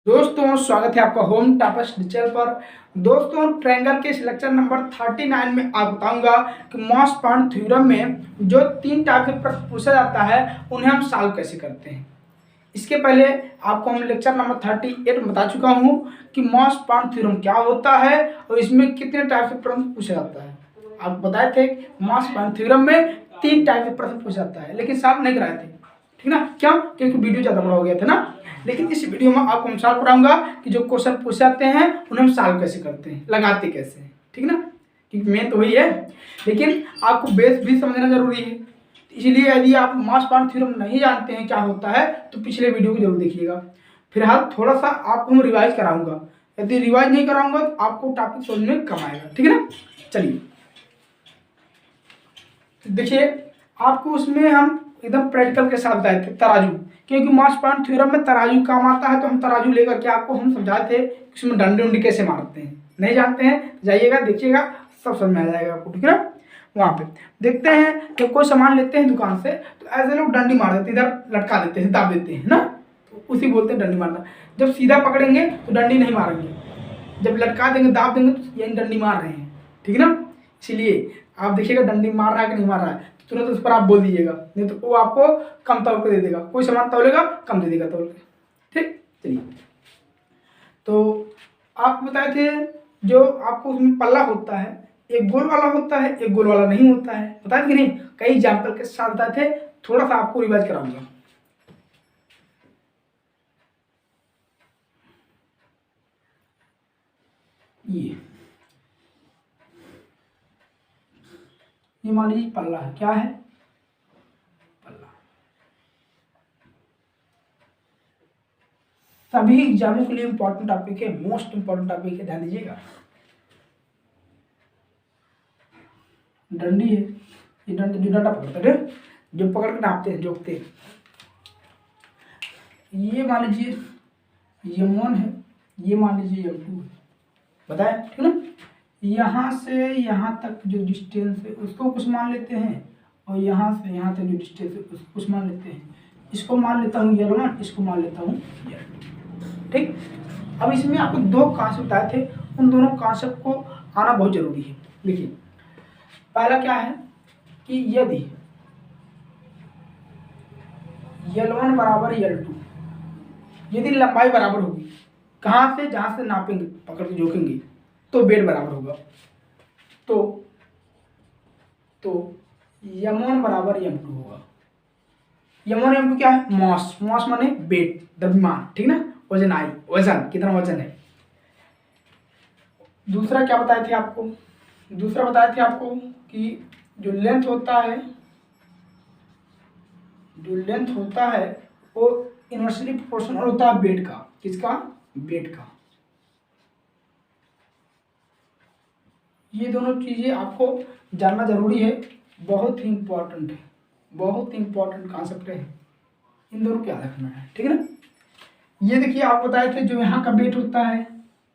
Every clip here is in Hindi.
दोस्तों स्वागत है आपका होम टॉपर्स चैनल पर। दोस्तों ट्रायंगल के इस लेक्चर नंबर 39 में आप बताऊंगा कि मॉस पॉइंट थ्योरम में जो 3 टाइप के प्रश्न पूछा जाता है उन्हें हम सॉल्व कैसे करते हैं। इसके पहले आपको हम लेक्चर नंबर 38 में बता चुका हूं कि मॉस पॉइंट थ्योरम क्या होता है और इसमें कितने टाइप के प्रश्न पूछा जाता है। आप बताए थे मॉस पॉइंट थ्योरम में 3 टाइप के प्रश्न पूछा जाता है, लेकिन सॉल्व नहीं कराए थे, ठीक ना। क्यों? क्योंकि वीडियो ज़्यादा बड़ा हो गया था ना। लेकिन इस वीडियो में आपको हम सॉल्व कराऊंगा कि जो क्वेश्चन पूछे जाते हैं उन्हें हम सॉल्व कैसे करते हैं, लगाते कैसे हैं, ठीक ना। क्योंकि मेन तो वही है, लेकिन आपको बेस भी समझना जरूरी है। इसलिए यदि आप मॉस पॉइंट थ्योरम नहीं जानते हैं क्या होता है तो पिछले वीडियो को जरूर देखिएगा। फिलहाल थोड़ा सा आपको हम रिवाइज कराऊंगा, यदि रिवाइज नहीं कराऊंगा तो आपको टॉपिक समझ में कम आएगा, ठीक है ना। चलिए देखिए, आपको उसमें हम एकदम प्रैक्टिकल के साथ बताए थे तराजू, क्योंकि मॉस पॉइंट थ्योरम में तराजू काम आता है तो हम तराजू लेकर के आपको हम समझाए थे उसमें डंडे उंडे कैसे मारते हैं। नहीं जानते हैं जाइएगा देखिएगा, सब समझ में आ जाएगा आपको, ठीक है ना। वहाँ पे देखते हैं कि कोई सामान लेते हैं दुकान से तो ऐसे लोग डंडी मार देते हैं, इधर लटका देते हैं, दाब देते हैं ना, तो उसी बोलते हैं डंडी मारना। जब सीधा पकड़ेंगे तो डंडी नहीं मारेंगे, जब लटका देंगे दाब देंगे तो यही डंडी मार रहे हैं, ठीक है ना। इसीलिए आप देखिएगा डंडी मार रहा है कि नहीं मार रहा है, तुरंत उस पर आप बोल दीजिएगा, नहीं तो वो आपको कम तौल के दे देगा। कोई सामान तौलेगा कम दे देगा तौल के, ठीक। चलिए, तो आप बताए थे जो आपको उसमें पल्ला होता है, एक गोल वाला होता है एक गोल वाला नहीं होता है, बताए थे कि नहीं। कई एग्जाम्पल के साथ बताए थे, थोड़ा सा आपको रिवाइज कराऊंगा। ये मान लीजिए पल्ला है, क्या है पल्ला। सभी एग्जामों के लिए इंपॉर्टेंट टॉपिक है, मोस्ट इंपॉर्टेंट टॉपिक है, ध्यान दीजिएगा। डंडी है, ये जो डंडा पकड़ते हैं, जो पकड़ के नापते हैं, जोकते हैं। ये मान लीजिए M1 है, ये मान लीजिए M2 है, बताए, ठीक ना। यहाँ से यहाँ तक जो डिस्टेंस है उसको कुछ मान लेते हैं, और यहाँ से यहाँ तक जो डिस्टेंस है उसको कुछ मान लेते हैं। इसको मान लेता हूँ L1, इसको मान लेता हूँ L2, ठीक। अब इसमें आपको 2 कॉन्सेप्ट आए थे, उन दोनों कॉन्सेप्ट को आना बहुत जरूरी है। देखिए, पहला क्या है कि यदि L1 बराबर L2, यदि लंबाई बराबर होगी, कहाँ से, जहाँ से नापेंगे, पकड़ के जोखेंगे, तो वेट बराबर होगा। तो M1 बराबर M2 होगा। M1 M2 क्या है? मॉस, मॉस माने वेट, द्रव्यमान, ठीक ना। वजन आई, वजन कितना वजन है। दूसरा क्या बताए थे आपको, दूसरा बताए थे आपको कि जो लेंथ होता है, जो लेंथ होता है वो इनवर्सली प्रोपोर्शनल होता है वेट का। किसका? वेट का। ये दोनों चीजें आपको जानना जरूरी है, बहुत ही इंपॉर्टेंट है, बहुत ही इंपॉर्टेंट कॉन्सेप्ट है। इन दोनों को याद रखना है, ठीक है ना। ये देखिए, आप बताए थे जो यहाँ का वेट होता है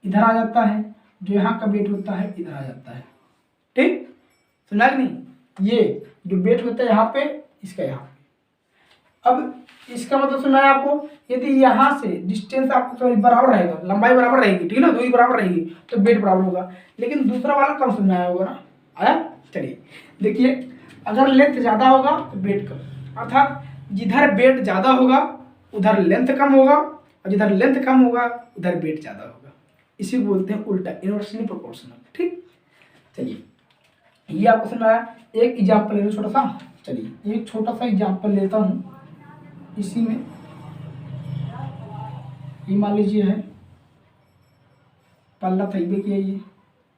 इधर आ जाता है, जो यहाँ का वेट होता है इधर आ जाता है, ठीक। सुना कि नहीं। ये जो वेट होता है यहाँ पे, इसका यहाँ पे। अब इसका मतलब सुना है आपको, यदि यहाँ से डिस्टेंस आपको बराबर रहेगा, लंबाई बराबर रहेगी, ठीक है ना, दूरी बराबर रहेगी तो वेट बराबर होगा। लेकिन दूसरा वाला कम समझ में आया होगा ना, आया। चलिए देखिए, अगर लेंथ ज़्यादा होगा तो वेट कम, अर्थात जिधर वेट ज़्यादा होगा उधर लेंथ कम होगा, और जिधर लेंथ कम होगा उधर वेट ज़्यादा होगा। इसी को बोलते हैं उल्टा, इनवर्सली प्रोपोर्शनल, ठीक। चलिए, ये आपको समझ आया। एक एग्जाम्पल ले लो छोटा सा। चलिए एक छोटा सा एग्जाम्पल लेता हूँ। इसी में ये मान लीजिए है पल्ला तैबे की है, ये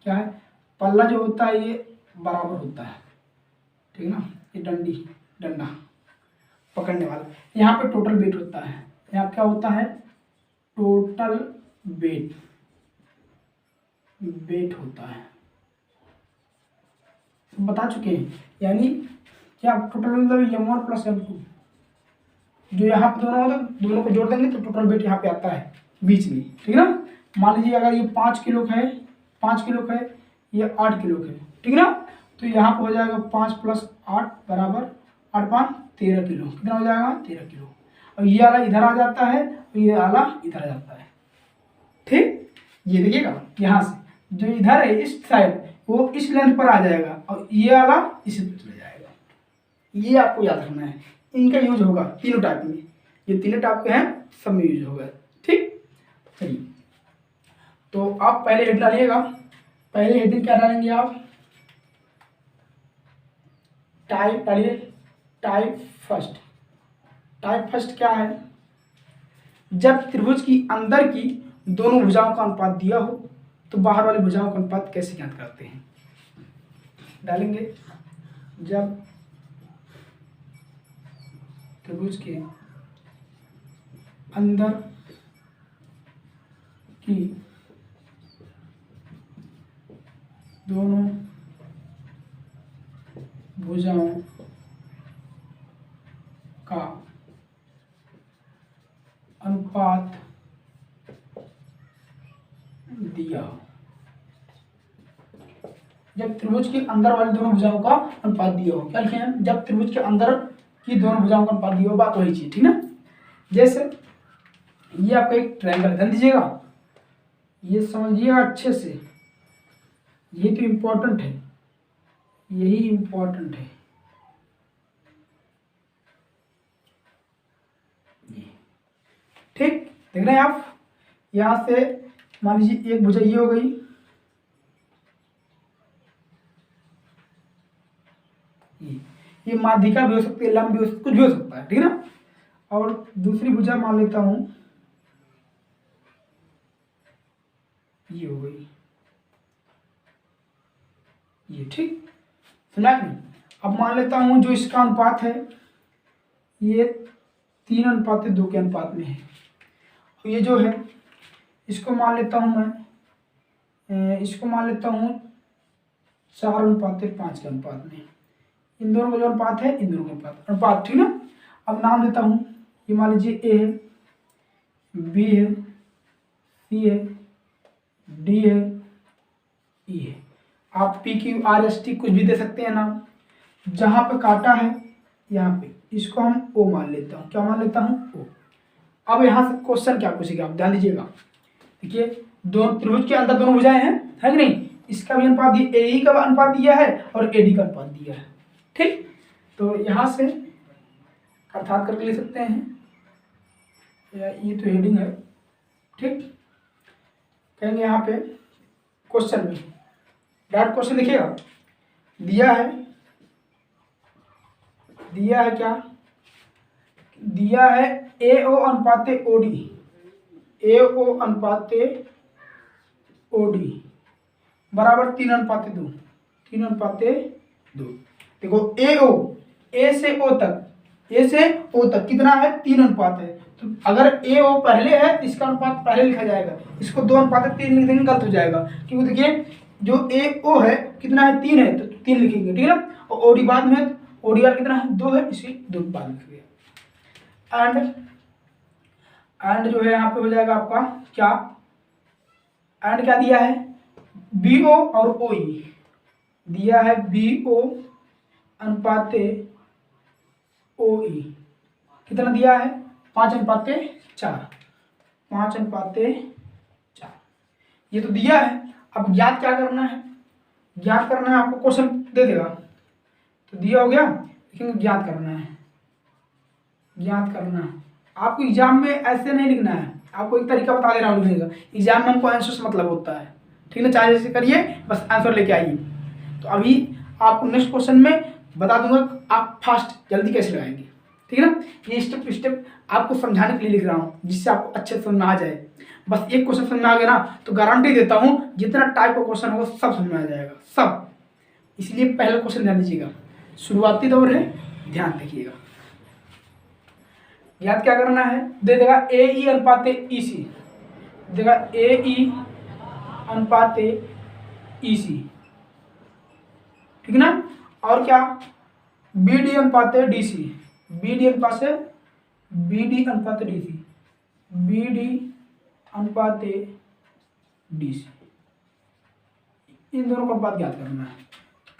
क्या है, पल्ला जो होता है ये बराबर होता है, ठीक है ना। ये डंडी, डंडा पकड़ने वाला, यहाँ पे टोटल वेट होता है, यहाँ क्या होता है, टोटल वेट, वेट होता है, तो बता चुके हैं। यानी क्या टोटल मतलब M1 प्लस M2, जो यहाँ पे दोनों होता है, दोनों को जोड़ देंगे तो टोटल वेट यहाँ पे आता है बीच में, ठीक है ना। मान लीजिए अगर ये 5 किलो का है, 5 किलो का है, ये 8 किलो का है, ठीक है ना। तो यहाँ पे हो जाएगा 5 + 8 बराबर 8 × 5 13 किलो, कितना हो जाएगा 13 किलो। और ये वाला इधर आ जाता है और ये वाला इधर आ जाता है, ठीक, ये देखिएगा यहाँ से जो इधर है इस साइड वो इस लेंथ पर आ जाएगा और ये वाला इसी पे चले जाएगा। ये आपको याद रखना है। इनका यूज होगा तीनों टाइप में, ये तीनों टाइप के हैं, सब में यूज होगा। ठीक, चलिए तो आप पहले हेड डालिएगा। पहले हेडिंग क्या डालेंगे आप? टाइप डालिए, टाइप फर्स्ट। टाइप फर्स्ट क्या है? जब त्रिभुज की अंदर की दोनों भुजाओं का अनुपात दिया हो तो बाहर वाली भुजाओं का अनुपात कैसे ज्ञात करते हैं? डालेंगे जब त्रिभुज के अंदर की दोनों भुजाओं का अनुपात दिया। जब त्रिभुज के अंदर वाली दोनों भुजाओं का अनुपात दिया हो, क्या लिखे हैं? जब त्रिभुज के अंदर की दोनों भुजाओं का अनुपात दिया हो, बात वही चीज, ठीक ना। जैसे ये आपका एक ट्रायंगल, ध्यान दीजिएगा, ये समझिएगा अच्छे से, ये तो इम्पोर्टेंट है, यही इम्पोर्टेंट है। ठीक, देख रहे हैं आप? यहां से मान लीजिए एक भुजा ये हो गई, ये माध्यिका भी हो सकती है, लंब भी हो सकती है, कुछ भी हो सकता है, ठीक है ना। और दूसरी भुजा मान लेता हूं ये हो गई, ये, ठीक, समझा नहीं? अब मान लेता हूं जो इसका अनुपात है ये 3:2 के अनुपात में है। ये जो है इसको मान लेता हूं मैं, इसको मान लेता हूं 4:5 के अनुपात में। इन दोनों का जो अनुपात है, इन दोनों का अनुपात, ठीक ना। अब नाम देता हूं, ये मान लीजिए ए है, बी है, सी है, डी है, ई है। आप P Q R S T कुछ भी दे सकते हैं नाम। जहां पे काटा है यहाँ पे इसको हम ओ मान लेता हूँ। क्या मान लेता हूँ? ओ। अब यहाँ से क्वेश्चन क्या पूछेगा आप ध्यान दीजिएगा। देखिए दोनों त्रिभुज के अंदर दोनों भुजाएं हैं, है कि नहीं? इसका भी अनुपात ए ई का अनुपात दिया है और ए डी का अनुपात दिया है। ठीक, तो यहाँ से अर्थात करके ले सकते हैं, ये तो हेडिंग है। ठीक, कहेंगे यहाँ पे क्वेश्चन में डायरेक्ट क्वेश्चन लिखिएगा, दिया है क्या? दिया है A O अनुपाते O D, A O अनुपाते O D बराबर 3:2, 3:2। देखो ए ओ, ए से ओ तक, ए से ओ तक कितना है? 3 अनुपात है। तो अगर ए ओ पहले है तो इसका अनुपात पहले लिखा जाएगा, इसको 2:3 लिख देंगे, गलत हो जाएगा। क्योंकि देखिए जो ए ओ है कितना है? 3 है, तो 3 लिखेंगे, ठीक है ना। और ओ डी बाद में, ओ डी आर कितना है? 2 है, इसी 2 बाद लिखेंगे। एंड जो है यहाँ पे हो जाएगा आपका क्या? एंड क्या दिया है? बी ओ और ओ ई दिया है, बी ओ अनुपाते ओ ई कितना दिया है? 5:4, 5:4। ये तो दिया है। अब ज्ञात क्या करना है? ज्ञात करना है, आपको क्वेश्चन दे देगा तो दिया हो गया, लेकिन ज्ञात करना है, ज्ञात करना है। आपको एग्जाम में ऐसे नहीं लिखना है, आपको एक तरीका बता दे रहा हूँ लिखने का। एग्जाम में हमको आंसर से मतलब होता है, ठीक है, चाहे जैसे करिए, बस आंसर लेके आइए। तो अभी आपको नेक्स्ट क्वेश्चन में बता दूंगा आप फास्ट जल्दी कैसे लगाएंगे, ठीक है ना। ये स्टेप टू स्टेप आपको समझाने के लिए लिख रहा हूँ, जिससे आपको अच्छे से समझ में आ जाए। बस एक क्वेश्चन समझ में आ गया ना तो गारंटी देता हूँ जितना टाइप का क्वेश्चन होगा सब समझ में आ जाएगा, सब। इसलिए पहला क्वेश्चन ध्यान दीजिएगा, शुरुआती दौर है, ध्यान रखिएगा। याद क्या करना है? दे देगा ए ई अनुपाते ई सी, देगा ए ई अनुपाते ई सी, ठीक है ना। और क्या? बी डी अनुपाते डी सी, बी डी अनुपात से बी डी अनुपाते डी सी, बी डी अनुपाते डी सी, इन दोनों का अनुपात ज्ञात करना है।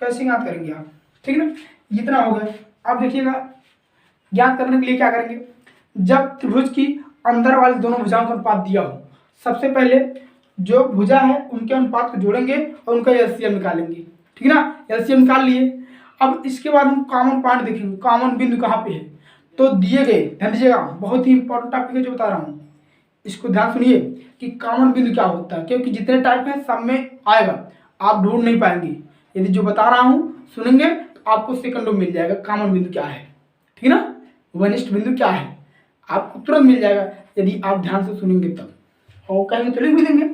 कैसे ज्ञात करेंगे आप? ठीक है ना, इतना हो गया। अब देखिएगा ज्ञात करने के लिए क्या करेंगे? जब त्रिभुज की अंदर वाली दोनों भुजाओं का अनुपात दिया हो, सबसे पहले जो भुजा है उनके अनुपात को जोड़ेंगे और उनका एलसीएम निकालेंगे, ठीक है ना। एलसीएम निकाल लिए। अब इसके बाद हम कॉमन पॉइंट देखेंगे, कॉमन बिंदु कहाँ पे है। तो दिए गए, ध्यान दीजिएगा, बहुत ही इंपॉर्टेंट टॉपिक है जो बता रहा हूँ, इसको ध्यान सुनिए कि कॉमन बिंदु क्या होता है, क्योंकि जितने टाइप हैं सब में आएगा, आप ढूंढ नहीं पाएंगे। यदि जो बता रहा हूँ सुनेंगे तो आपको सेकंडों में मिल जाएगा कॉमन बिंदु क्या है, ठीक है ना, वनिष्ठ बिंदु क्या है, आपको तुरंत मिल जाएगा यदि आप ध्यान से सुनेंगे तब, और कहेंगे तो लिख भी देंगे।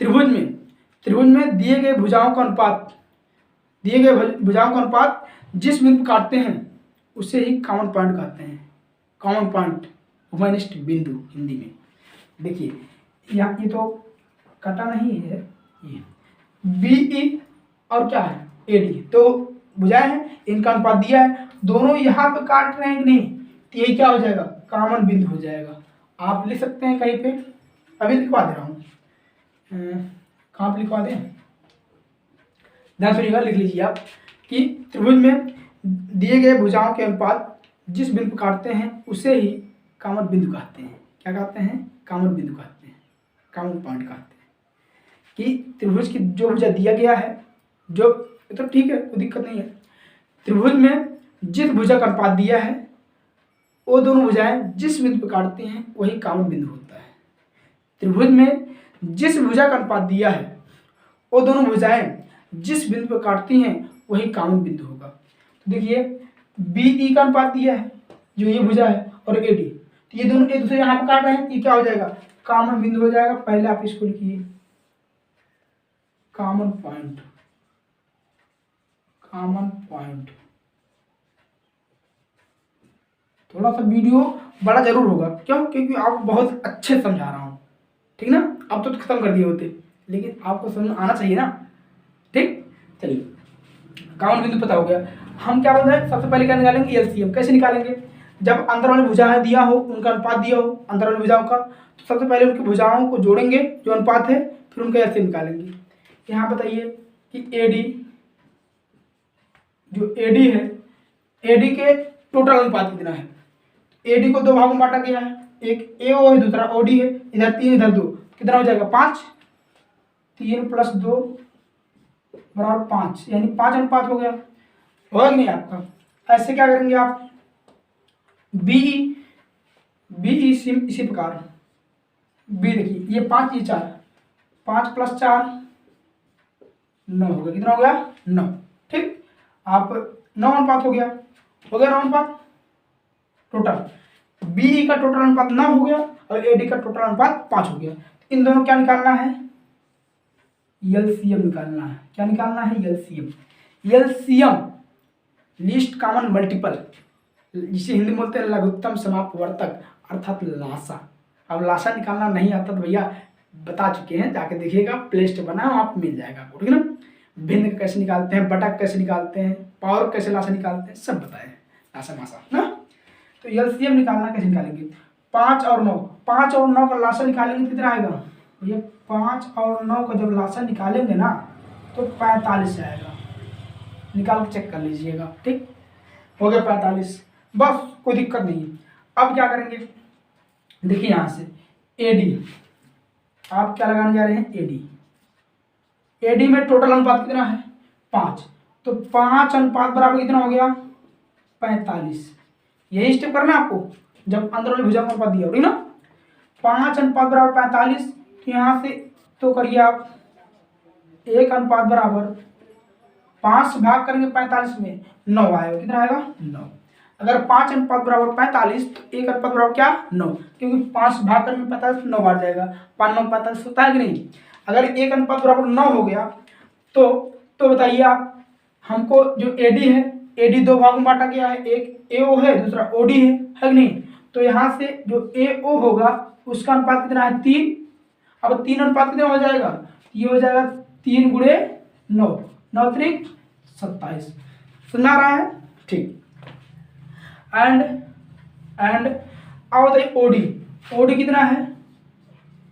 त्रिभुज में दिए गए भुजाओं का अनुपात, दिए गए भुजाओं का अनुपात जिस बिंदु पर काटते हैं उसे ही कॉमन पॉइंट कहते हैं। कॉमन पॉइंट, वनिष्ठ बिंदु हिंदी में। देखिए यहाँ ये तो कटा नहीं है, ये BE और क्या है AD, तो भुजाएं हैं, इनका अनुपात दिया है, दोनों यहाँ पे काट रहे हैं कि नहीं, तो यही क्या हो जाएगा, कॉमन बिंदु हो जाएगा। आप लिख सकते हैं कहीं पे, अभी लिखवा दे रहा हूँ, कहाँ पे लिखवा दें, ध्यान सुनिएगा, लिख लीजिए आप कि त्रिभुज में दिए गए भुजाओं के अनुपात जिस बिंदु पर काटते हैं उसे ही कॉमन बिंदु कहते हैं। क्या कहते हैं, कॉमन बिंदु कहते हैं, कॉमन पॉइंट कहते हैं। कि त्रिभुज की जो भुजा दिया गया है, जो तो ठीक है, कोई दिक्कत नहीं है, त्रिभुज में जिस भुजा का अनुपात दिया है वो दोनों भुजाएं जिस बिंदु पर काटती हैं वही कॉमन बिंदु होता है। त्रिभुज में जिस भुजा का अनुपात दिया है वो दोनों भुजाएं जिस बिंदु पर काटती हैं वही कॉमन बिंदु होगा। तो देखिए BE का अनुपात दिया है, जो ये भुजा है, और AD, तो ये दोनों एक दूसरे यहाँ पर काट रहे हैं, ये क्या हो जाएगा, कॉमन बिंदु हो जाएगा। पहले आप इसको लिखिए कॉमन पॉइंट, कॉमन पॉइंट। थोड़ा सा वीडियो बड़ा जरूर होगा, क्यों, क्योंकि आपको बहुत अच्छे समझा रहा हूँ, ठीक ना। अब तो खत्म कर दिए होते, लेकिन आपको समझ आना चाहिए ना, ठीक। चलिए कॉमन बिंदु पता हो गया, हम क्या बोल रहे हैं, सबसे पहले क्या निकालेंगे, एलसीएम। कैसे निकालेंगे, जब अंदर वाली भुजाएं दिया हो, उनका अनुपात दिया हो अंदर वाली भुजाओं का, तो सबसे पहले उनकी भुजाओं को जोड़ेंगे जो अनुपात है, फिर उनका एलसीएम निकालेंगे। यहाँ बताइए कि AD, जो AD है, AD के टोटल अनुपात कितना है। AD को दो भागों में बांटा गया है, एक AO है, दूसरा OD है, इधर 3 इधर 2, कितना हो जाएगा 5, 3 + 2 = 5, यानी 5 अनुपात हो गया, होगा कि नहीं आपका। ऐसे क्या करेंगे आप, BE इसी प्रकार, B देखिए ये 5 ये 4, 5 + 4 9 हो गया, कितना हो गया 9, ठीक। आप 9 अनुपात हो गया 9 अनुपात टोटल, BE का टोटल अनुपात 9 हो गया और AD का टोटल अनुपात 5 हो गया। इन दोनों क्या निकालना है, एलसीएम निकालना है। क्या निकालना है, LCM. LCM least common multiple, जिसे हिंदी में बोलते हैं लघुत्तम समापवर्तक, अर्थात लासा। अब लासा निकालना नहीं आता तो भैया बता चुके हैं, जाके देखिएगा, प्लेलिस्ट बना है, आप मिल जाएगा आपको, ठीक है ना। भिन्न कैसे निकालते हैं, बटा कैसे निकालते हैं, पावर कैसे लासा निकालते हैं, सब बताए लासा मासा ना। तो एलसीएम निकालना कैसे निकालेंगे, 5 और 9, 5 और 9 का लासा निकालेंगे कितना आएगा, ये 5 और 9 का जब लासा निकालेंगे ना तो 45 आएगा, निकाल के चेक कर लीजिएगा, ठीक हो गया 45, बस कोई दिक्कत नहीं है। अब क्या करेंगे, देखिए यहाँ से AD, आप क्या लगाने जा रहे हैं, AD में टोटल अनुपात कितना है 5, तो 5 अनुपात बराबर कितना हो गया 45। यही स्टेप करना है आपको जब अंदर वाली भुजा का अनुपात दिया हो, ठीक ना। 5 अनुपात बराबर 45, तो यहाँ से तो करिए आप 1 अनुपात बराबर 5 भाग करेंगे 45 में 9 आएगा, कितना आएगा 9। अगर 5 अनुपात बराबर 45 तो 1 अनुपात बराबर क्या 9, क्योंकि 5 भाग करेंगे 45 9 बार जाएगा, 5 9 45 होता है कि नहीं। अगर 1 अनुपात बराबर 9 हो गया तो बताइए आप, हमको जो AD है, AD दो भागों में बांटा गया है, एक AO है दूसरा OD है कि नहीं। तो यहाँ से जो AO होगा उसका अनुपात कितना है 3, अब 3 अनुपात कितना हो जाएगा, ये हो जाएगा 3 × 9, 9 3 27, सुना रहा है, ठीक। एंड अब बताइए OD कितना है,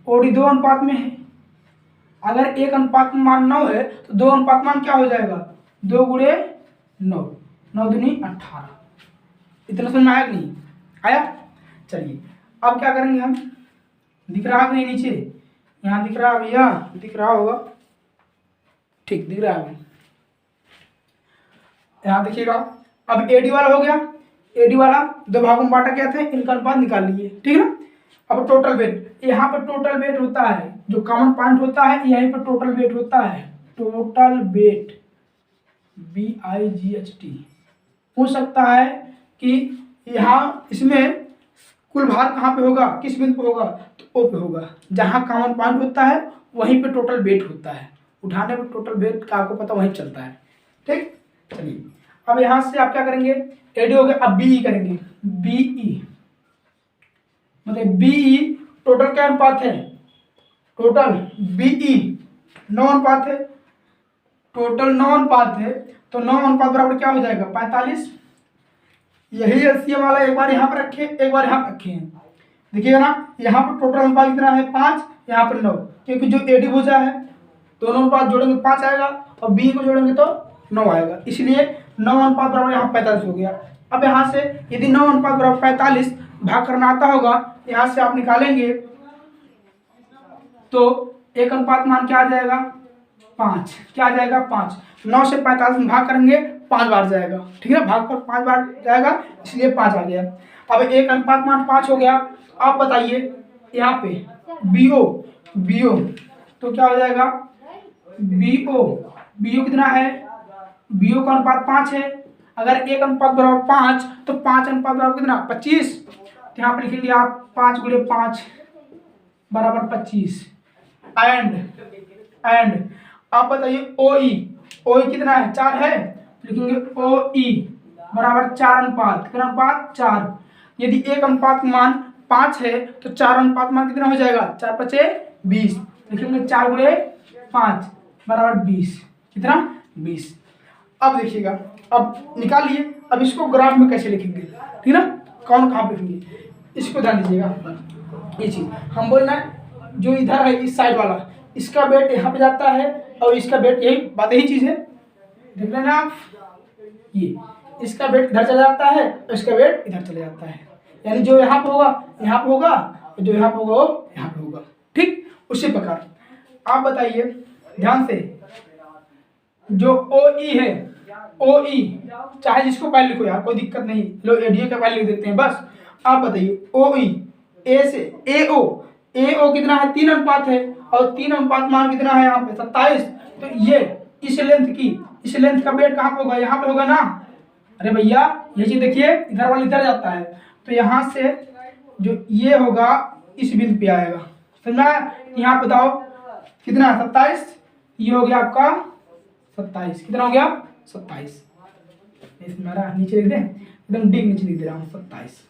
OD 2 अनुपात में है। अगर 1 अनुपात में मान 9 है तो 2 अनुपात मान क्या हो जाएगा 2 × 9, 9 दूनी 18। इतना समझ में आया कि नहीं आया। चलिए अब क्या करेंगे हम, दिख रहा है कि नहीं नीचे? यहाँ दिख रहा है भैया, दिख रहा होगा, ठीक दिख रहा है। यहाँ देखिएगा, अब एडी वाला हो गया। एडी वाला दो भागों में बांटा गया था, इनका अनुपात निकाल लीजिए, ठीक है ना। अब टोटल वेट, यहाँ पर टोटल वेट होता है, जो कॉमन पॉइंट होता है यहीं पर टोटल वेट होता है। टोटल वेट BIGHT पूछ सकता है कि यहाँ इसमें कुल भार कहाँ पे होगा, किस बिंदु पे होगा, तो ओ पे होगा। जहाँ कॉमन पॉइंट होता है वहीं पे टोटल वेट होता है। उठाने पर टोटल वेट का आपको पता वहीं चलता है, ठीक। चलिए अब यहाँ से आप क्या करेंगे, एडी हो गया, अब BE करेंगे। BE मतलब BE टोटल क्या अनुपात है, टोटल BE 9 अनुपात है, टोटल 9 अनुपात है, तो 9 अनुपात बराबर क्या हो जाएगा 45। यही एलसीएम वाला एक बार यहाँ पर रखे, एक बार यहाँ पर रखे हैं, देखिएगा ना। यहाँ पर टोटल अनुपात कितना है 5, यहाँ पर 9, क्योंकि जो एडी भुजा है दोनों अनुपात जोड़ेंगे 5 आएगा और बी को जोड़ेंगे तो 9 आएगा, इसलिए 9 अनुपात बराबर यहाँ 45 हो गया। अब यहाँ से यदि 9 अनुपात बराबर 45 भाग करना आता होगा, यहाँ से आप निकालेंगे तो एक अनुपात मान क्या आ जाएगा 5, क्या आ जाएगा 5। 9 से 45 में भाग करेंगे 5 बार जाएगा, ठीक है, भाग पर 5 बार जाएगा, इसलिए 5 आ गया। अब एक अनुपात मान 5 हो गया। आप बताइए यहाँ पे BO तो क्या हो जाएगा, BO कितना है, BO का अनुपात 5 है। अगर एक अनुपात बराबर 5 तो 5 अनुपात बराबर कितना 25, तो यहाँ पे लिखेंगे आप 5 × 5 बराबर 25। एंड आप बताइए OE कितना है 4 है, लिखेंगे OE बराबर 4 अनुपात, कितना अनुपात 4। यदि एक अनुपात मान 5 है तो 4 अनुपात मान कितना हो जाएगा 4 × 5 = 20, लिखेंगे 4 × 5 बराबर 20, कितना 20। अब देखिएगा, अब निकालिए, अब इसको ग्राफ में कैसे लिखेंगे, ठीक ना, कौन कहाँ पे लिखेंगे, इसको ध्यान दीजिएगा। ये चीज हम बोल रहे हैं, जो इधर है इस साइड वाला, इसका वेट यहाँ पे जाता है और इसका वेट यही बात, यही चीज है, देख रहे हैं ना आप, ये इसका वेट इधर चला जाता है और इसका वेट इधर चला जाता है, यानी जो यहाँ पे होगा यहाँ पे होगा, जो यहाँ पे होगा वो यहाँ पे होगा, ठीक। उसी प्रकार आप बताइए ध्यान से, जो OE है, OE चाहे जिसको पहले लिखो यार, कोई दिक्कत नहीं, लो एडीए का पहले लिख देते हैं बस। आप बताइए OE A से AO कितना है 3 अनुपात है, और 3 अनुपात मान कितना है यहाँ पे 27, तो ये इस लेंथ का वेट कहाँ पे होगा, यहाँ पे होगा ना। अरे भैया ये चीज देखिए, इधर वाला इधर जाता है, तो यहाँ से जो ये होगा इस बिंदु पे आएगा, समझा। यहाँ बताओ कितना है 27, ये हो गया आपका 27, कितना हो गया 27, मेरा नीचे लिख दें, एकदम डीप नीचे लिख दे रहा हूँ 27,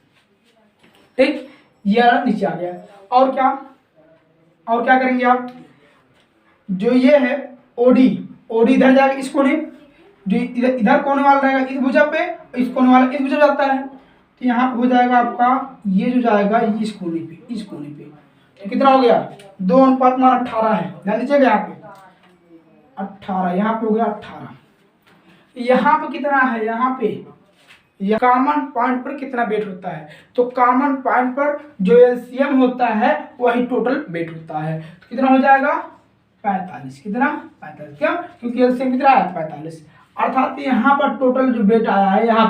ठीक। ये नीचे आ गया। और क्या करेंगे आप, जो ये है OD इधर जाएगा इस कोने, जो इधर कोने वाला रहेगा इस भुजा पे, इस कोने वाला इस भुजा जाता है, तो यहाँ पे हो जाएगा आपका ये जो जाएगा इस कोने पे, तो कितना हो गया 2 अनुपात मान 18 है, ध्यान दीजिएगा यहाँ पे 18, यहाँ पे हो गया 18। यहाँ पे कितना है, यहाँ पे कॉमन पॉइंट पर कितना वेट होता है, तो कॉमन पॉइंट पर जो एलसीएम होता है वही टोटल वेट होता है, तो कितना हो जाएगा 45, कितना 45, क्यों, क्योंकि एलसीएम कितना है 45, अर्थात यहाँ पर टोटल जो वेट आया है यहाँ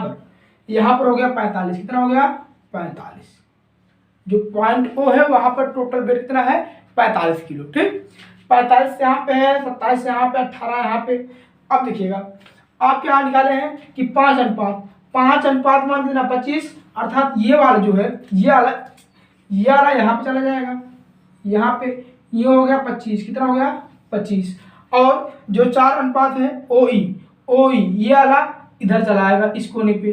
पर हो गया 45, कितना हो गया 45। जो पॉइंट O है वहां पर टोटल वेट कितना है 45 किलो, ठीक। 45 यहाँ पे है, 27 यहाँ पे, 18 यहाँ पे। अब देखिएगा आप क्या निकाले हैं कि 5 अनुपात मान देना 25, अर्थात ये वाला जो है ये वाला यहाँ पे चला जाएगा, यहाँ पे ये हो गया 25, कितना हो गया 25। और जो 4 अनुपात है OE ये वाला इधर चला आएगा इस कोने पे,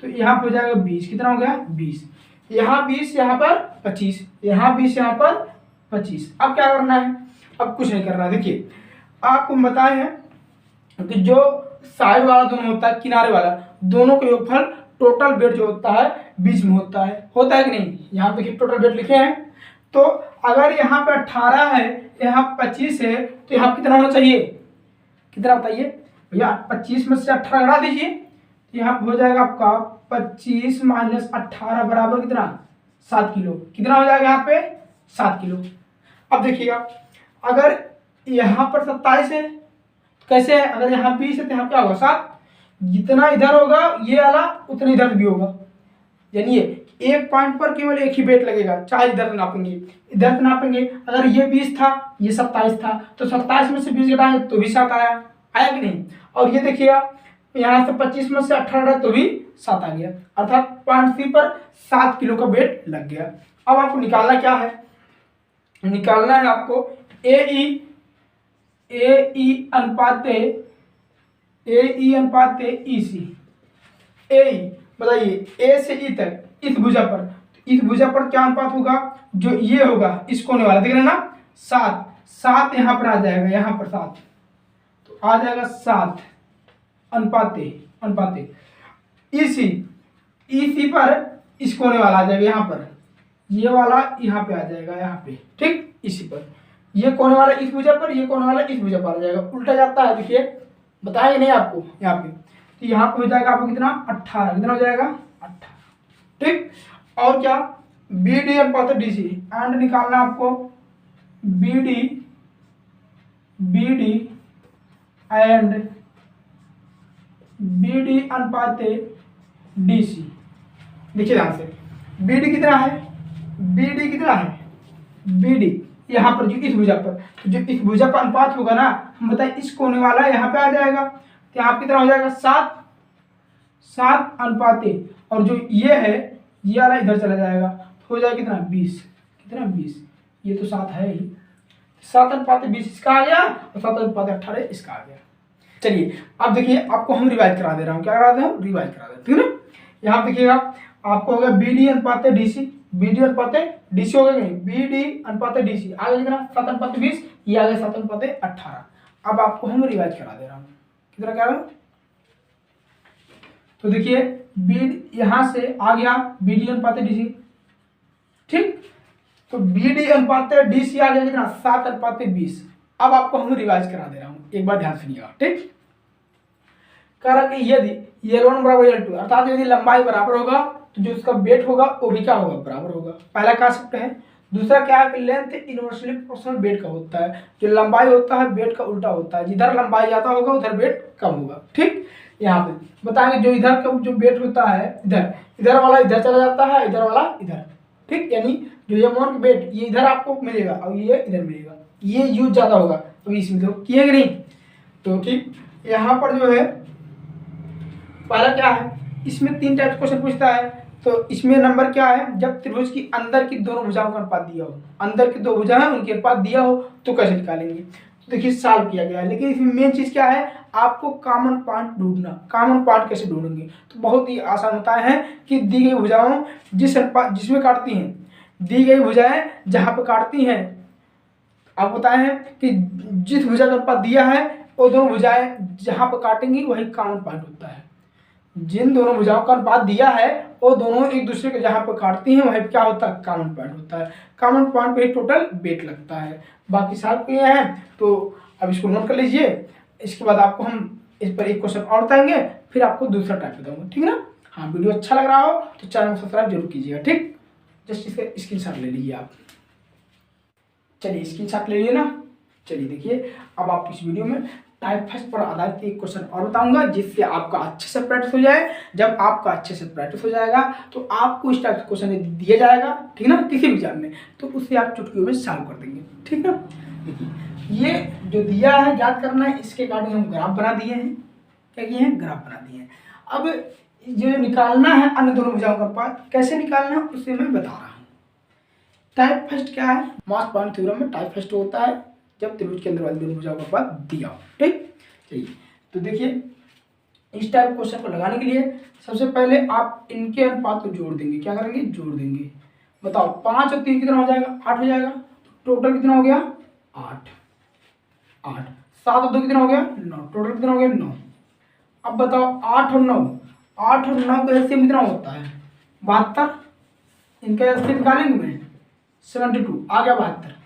तो यहाँ पे हो जाएगा 20, कितना हो गया 20। यहाँ 20 यहाँ पर 25, यहाँ 20 यहाँ पर 25। अब क्या करना है, अब कुछ नहीं करना है। देखिए आपको बताए हैं कि जो साइड वाला दोनों होता है, किनारे वाला, दोनों का योगफल टोटल वेट जो होता है बीच में होता है कि नहीं। यहाँ पे टोटल वेट लिखे हैं, तो अगर यहाँ पे 18 है, यहाँ 25 है, तो यहाँ कितना होना चाहिए, कितना बताइए भैया। 25 में से 18 घटा दीजिए, तो यहाँ हो जाएगा आपका 25 - 18 बराबर कितना 7 किलो, कितना हो जाएगा यहाँ पे 7 किलो। अब देखिएगा, अगर यहाँ पर 27 है कैसे है, अगर यहाँ 20 है तो यहाँ क्या होगा 7, जितना इधर होगा ये वाला उतना इधर भी होगा, यानी ये एक पॉइंट पर केवल एक ही वेट लगेगा, चाहे इधर नापेंगे इधर नापेंगे। अगर ये 20 था ये 27 था तो 27 में से 20 घटाएंगे तो भी 7 आया, आया कि नहीं। और ये देखिएगा यहाँ से 25 में से 18 तो भी 7 आ गया, अर्थात पॉइंट सी पर 7 किलो का वेट लग गया। अब आपको निकालना क्या है, निकालना है आपको ए ई अनुपात ई सी। बताइए ए से ई तक इस भुजा पर, तो इस भुजा पर क्या अनुपात होगा, जो ये होगा इस कोने वाला, देख रहे हैं ना 7 यहाँ पर आ जाएगा, यहाँ पर 7 तो आ जाएगा 7 अनुपाते ई सी पर इस कोने वाला आ जाएगा, यहाँ पर ये वाला यहाँ पे आ जाएगा, यहाँ पे ठीक, इसी पर ये कोने वाला इस भुजा पर, ये कोने वाला इस भुजा पर आ जाएगा, उल्टा जाता है। देखिए बताया नहीं आपको यहाँ पे, तो यहाँ पे हो जाएगा आपको कितना 18, कितना हो जाएगा 18, ठीक। और क्या बी डी अनुपात डी सी, एंड निकालना आपको B D and B D अनुपात डी सी। देखिए ध्यान से, बी डी कितना है, बी डी यहाँ पर जो इस भुजा पर, तो जो इस भुजा पर अनुपात होगा ना, हम बताएं इस कोने वाला यहाँ पे आ जाएगा, तो यहाँ कितना हो जाएगा 7 अनुपाते, और जो ये है ये वाला इधर चला जाएगा, तो हो जाएगा कितना 20, ये तो 7 है ही, 7:20 इसका आ गया और 7:18 इसका आ गया। चलिए अब देखिए, आपको हम रिवाइज करा दे रहा हूँ, क्या करा दे हूँ, रिवाइज करा दे, ठीक है ना। यहाँ देखिएगा आपको हो गया बी डी अनुपात डी सी, हो गया नहीं, बी डी अनुपात डी सी आ गया कितना 7:20, ये आ गया 7:18। अब आपको हम रिवाइज करा दे रहा हूँ, कितना कह रहा हूँ, तो देखिए बी यहाँ से आ गया बी डी अनुपात डी सी, ठीक, तो बी डी अनुपात डी सी आ गया कितना 7:20। अब आपको हम रिवाइज करा दे रहा हूँ, एक बार ध्यान सुनिएगा, ठीक। कह रहा कि यदि L1 बराबर L2, अर्थात यदि लंबाई बराबर होगा तो जो उसका वेट होगा वो भी क्या होगा, बराबर होगा, पहला कांसेप्ट है। दूसरा क्या है कि लेंथ इनवर्सली प्रोपोर्शनल वेट का होता है, जो लंबाई होता है वेट का उल्टा होता है, जिधर लंबाई ज्यादा होगा उधर वेट कम होगा, ठीक। यहाँ पे बताएंगे जो इधर का जो वेट होता है, इधर वाला इधर चला जाता है, इधर वाला इधर, ठीक, यानी जो ये मोर वेट ये इधर आपको मिलेगा और ये इधर मिलेगा, ये यूज ज्यादा होगा तो इसमें तो किए कि नहीं, तो ठीक। यहाँ पर जो है पहला क्या है, इसमें 3 टाइप क्वेश्चन पूछता है, तो इसमें नंबर क्या है, जब त्रिभुज की अंदर की दोनों भुजाओं का अनुपात दिया हो, अंदर की 2 भुजा है उनके अनुपात दिया हो तो कैसे निकालेंगे, तो देखिए सॉल्व किया गया है। लेकिन इसमें मेन चीज क्या है, आपको कॉमन पॉइंट ढूंढना। कॉमन पॉइंट कैसे ढूंढेंगे, तो बहुत ही आसान होता है कि दी गई भुजाओं जिसमें काटती हैं, दी गई भुजाएं जहाँ पर काटती हैं, आप बताए हैं कि जिस भुजा का अनुपात दिया है वो दोनों भुजाएं जहाँ पर काटेंगी वही कॉमन पॉइंट होता है। जिन दोनों भुजाओं का अनुपात दिया है वो दोनों एक दूसरे को जहाँ पर काटती हैं वही क्या होता है, कॉमन पॉइंट होता है। कॉमन पॉइंट पे ही टोटल वेट लगता है। बाकी सारे किए हैं तो अब इसको नोट कर लीजिए। इसके बाद आपको हम इस पर एक क्वेश्चन और बताएंगे, फिर आपको दूसरा टाइप बताऊंगा, ठीक है ना। हाँ, वीडियो अच्छा लग रहा हो तो चैनल को सब्सक्राइब जरूर कीजिएगा, ठीक। जस्ट इसका स्क्रीनशॉट ले लीजिए आप। चलिए स्क्रीनशॉट ले लिए ना। चलिए देखिए, अब आप इस वीडियो में टाइप फर्स्ट पर आधारित एक क्वेश्चन और बताऊंगा जिससे आपका अच्छे से प्रैक्टिस हो जाए। जब आपका अच्छे से प्रैक्टिस हो जाएगा तो आपको इस टाइप से क्वेश्चन दिया जाएगा, ठीक है ना, किसी भी एग्जाम में, तो उससे आप चुटकियों में सॉल्व कर देंगे, ठीक ना। देखिए ये जो दिया है याद करना है, इसके अकॉर्डिंग हम ग्राफ बना दिए हैं। क्या किए हैं, ग्राफ बना दिए हैं। अब जो निकालना है अन्य दोनों भुजाओं का अनुपात, कैसे निकालना है उससे मैं बता रहा हूँ। टाइप फर्स्ट क्या है, मास पॉइंट थ्योरम में टाइप फर्स्ट होता है जब त्रिभुज के अंदर वाली दोनों भुजाओं का अनुपात दिया हो, ठीक। चलिए तो देखिए, इस टाइप क्वेश्चन को लगाने के लिए सबसे पहले आप इनके अनुपात को जोड़ देंगे। क्या करेंगे, जोड़ देंगे। बताओ 5 और 3 कितना हो जाएगा, 8 हो जाएगा। तो टोटल कितना हो गया, 8। 7 और 2 कितना हो गया, 9। टोटल कितना हो गया, 9। अब बताओ 8 और 9 का एलसीएम कितना होता है, 72। इनका एलसीएम निकालेंगे मैं 72, आ गया 72।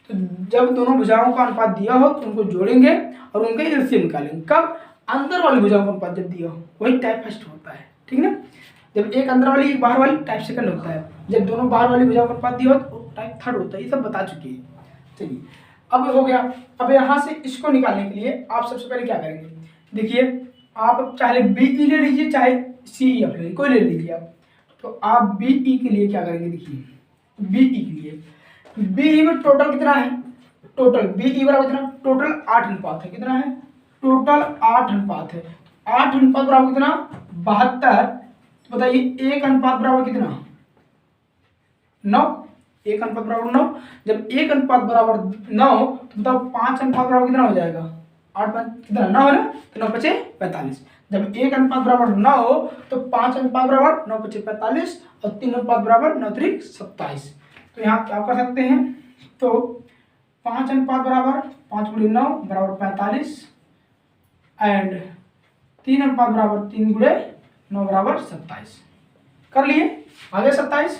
तो जब दोनों भुजाओं का अनुपात दिया हो तो उनको जोड़ेंगे और उनके एलसीएम निकालेंगे। कब, अंदर वाली भुजाओं का अनुपात जब दिया हो, वही टाइप फर्स्ट होता है, ठीक है ना। जब एक अंदर वाली एक बाहर वाली, टाइप सेकंड होता है। जब दोनों बाहर वाली भुजाओं का अनुपात दिया हो तो होता है, थर्ड होता है, ये सब बता चुके हैं। चलिए अब हो गया। अब यहाँ से इसको निकालने के लिए आप सबसे पहले क्या करेंगे, देखिए आप चाहे BE ले लीजिए चाहे CEF ले लीजिए, कोई ले लीजिए आप। तो आप BE के लिए क्या करेंगे, देखिए BE के लिए BE में टोटल कितना है, टोटल BE बराबर कितना, टोटल 8 अनुपात है, कितना है, टोटल 8 अनुपात है। 8 अनुपात बराबर कितना, 72। तो बताइए 1 अनुपात बराबर कितना, 9। 1 अनुपात बराबर 9। जब 1 अनुपात बराबर 9 तो बताओ 5 अनुपात बराबर कितना हो जाएगा, 8 5 कितना, 9 है ना, तो 9 5 45। जब 1 अनुपात बराबर 9 हो तो 5 अनुपात बराबर 9 5 45 और 3 अनुपात बराबर 9 3 27। तो यहाँ क्या कर सकते हैं, तो 5 अनुपात बराबर 5 गुणे 9 बराबर 45 एंड 3 अनुपात बराबर 3 गुणे 9 बराबर 27। कर लिए, आगे 27।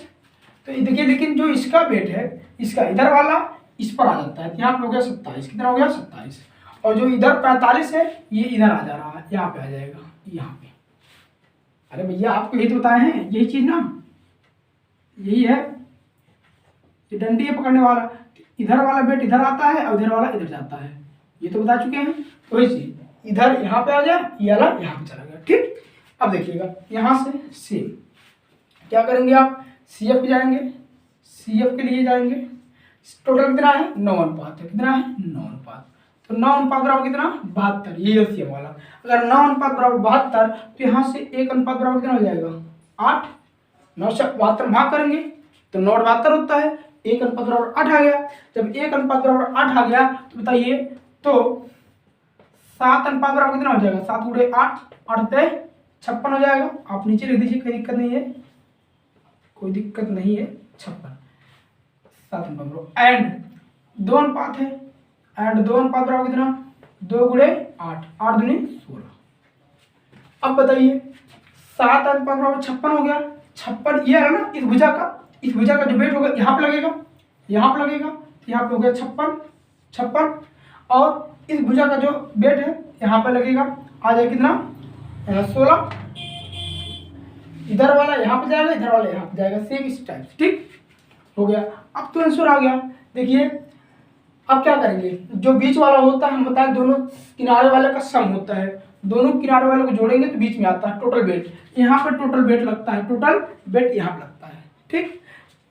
तो ये देखिए, लेकिन जो इसका वेट है, इसका इधर वाला इस पर आ जाता है, यहाँ पे हो गया 27, कितना हो गया 27। और जो इधर 45 है ये इधर आ जा रहा है, यहाँ पे आ जाएगा, यहाँ पे। अरे भैया आपको यही तो बताए हैं, यही चीज ना, यही है, ये डंडी है पकड़ने वाला, इधर वाला वेट इधर आता है और इधर वाला इधर जाता है, ये तो बता चुके हैं। तो वही चीज इधर यहाँ पे आ गया, ये वाला यहाँ पे चला गया, ठीक। अब देखिएगा यहाँ से सेम क्या करेंगे आप, CF पे जाएंगे, CF के लिए जाएंगे, टोटल कितना है 9 अनुपात है, कितना है 9 अनुपात। तो 9 अनुपात बराबर कितना 72, ये LCM वाला। अगर 9 अनुपात बराबर 72 तो यहाँ से 1 अनुपात बराबर कितना हो जाएगा 8। 9 से 72 भाग करेंगे तो 9 72 होता है, 1 अनुपात बराबर 8 आ गया। जब 1 अनुपात बराबर 8 आ गया तो बताइए, तो 7 अनुपात बराबर कितना हो जाएगा, 7 गुणे 8 8 56 हो जाएगा। आप नीचे लिख दीजिए, कोई दिक्कत नहीं है, कोई दिक्कत नहीं है, 56 7 अनुपात बराबर एंड 2 अनुपात है, एंड 2 अनुपात बराबर कितना 2 गुणे 8 8 दूनी 16। अब बताइए 7 अनुपात बराबर 56 हो गया। 56 ये है ना, इस भुजा का जो वेट होगा यहाँ पे लगेगा, यहाँ पे लगेगा, यहाँ पे हो गया 56 और इस भुजा का जो वेट है यहाँ पे लगेगा, आ जाए कितना 16। इधर वाला यहाँ पे जाएगा, इधर वाला यहाँ पे जाएगा, सेम इस टाइप, ठीक हो गया। अब तो आंसर आ गया। देखिए अब क्या करेंगे, जो बीच वाला होता है हम बताएं दोनों किनारे वाले का सम होता है, दोनों किनारे वाले को जोड़ेंगे तो बीच में आता है टोटल वेट। यहाँ पे टोटल वेट लगता है, टोटल वेट यहाँ पे लगता है, ठीक।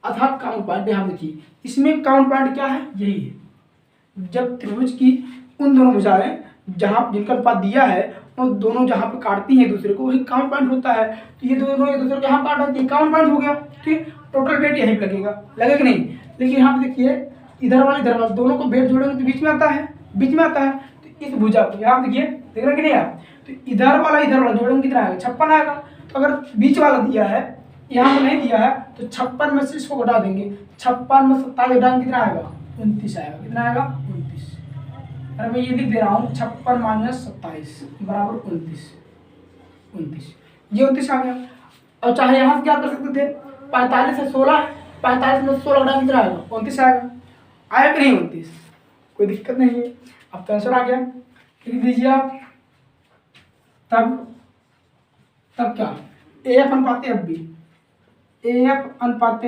अर्थात काउंट पॉइंट यहाँ देखिए, इसमें काउंट पॉइंट क्या है, यही है। जब त्रिभुज की उन दोनों भुजाएं जहाँ जिनका अनुपात दिया है वो दोनों जहाँ पे काटती हैं दूसरे को, वही काउंट पॉइंट होता है। तो ये दोनों एक दूसरे को यहाँ काट देती है, काउंट पॉइंट हो गया, ठीक। टोटल वेट यहीं पे लगेगा, लगेगा कि नहीं। लेकिन यहाँ पे देखिए इधर वाला दोनों को वेट जोड़ेंगे तो बीच में आता है, बीच में आता है। तो इस भुजा को यहाँ देखिए, देख रहे कि नहीं आप, तो इधर वाला जोड़ेंगे कितना आएगा 56 आएगा। तो अगर बीच वाला दिया है, यहाँ पे नहीं दिया है, तो 56 में से इसको घटा देंगे, 56 में 27 घटाएंगे कितना आएगा 29 आएगा, कितना आएगा 29। अरे मैं ये लिख दे रहा हूँ 56 माइनस 27 बराबर 29, ये 29 आ गया। और चाहे यहाँ से क्या कर सकते थे, 45 से 16, 45 में 16 घटाएंगे कितना आएगा 29 आएगा, आया कि नहीं 29, कोई दिक्कत नहीं है। अब तो आंसर आ गया, लिख दीजिए आप। तब क्या AF अनुपात FB, AF अनुपात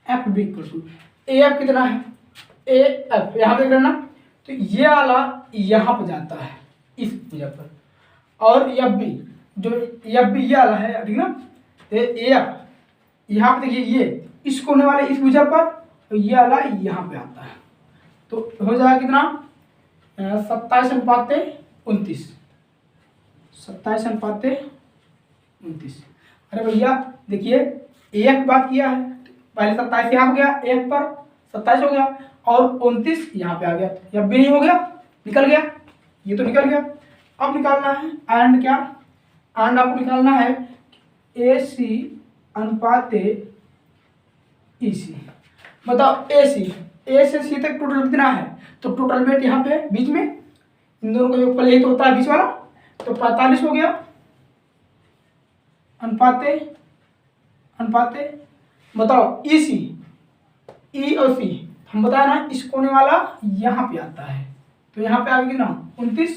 FB इक्वल टू AF कितना है, AF यहाँ पे करना, तो ये वाला यहाँ पे जाता है इस भुजा पर, और FB जो FB ये वाला है, ठीक ना। तो AF यहाँ पे देखिए, ये इस कोने वाले इस भुजा पर, तो ये वाला यहाँ पे आता है, तो हो जाएगा कितना 27 अनुपात 29, 27 अनुपात 29। अरे भैया देखिए AF बात किया है, पहले 27 यहाँ हो गया, AF पर 27 हो गया और 29 यहाँ पे आ गया, अब भी नहीं हो गया, निकल गया, ये तो निकल गया। अब निकालना है एंड क्या, एंड आपको निकालना है AC अनुपात EC। बताओ AC, A से C तक टोटल कितना है, तो टोटल वेट यहाँ पे बीच में, इन दोनों का योगफल यही तो होता है बीच वाला, तो 45 हो गया अनुपात बताओ EC, E और C हम बताए ना, इस कोने वाला यहाँ पे आता है, तो यहाँ पे आ गया कितना 29,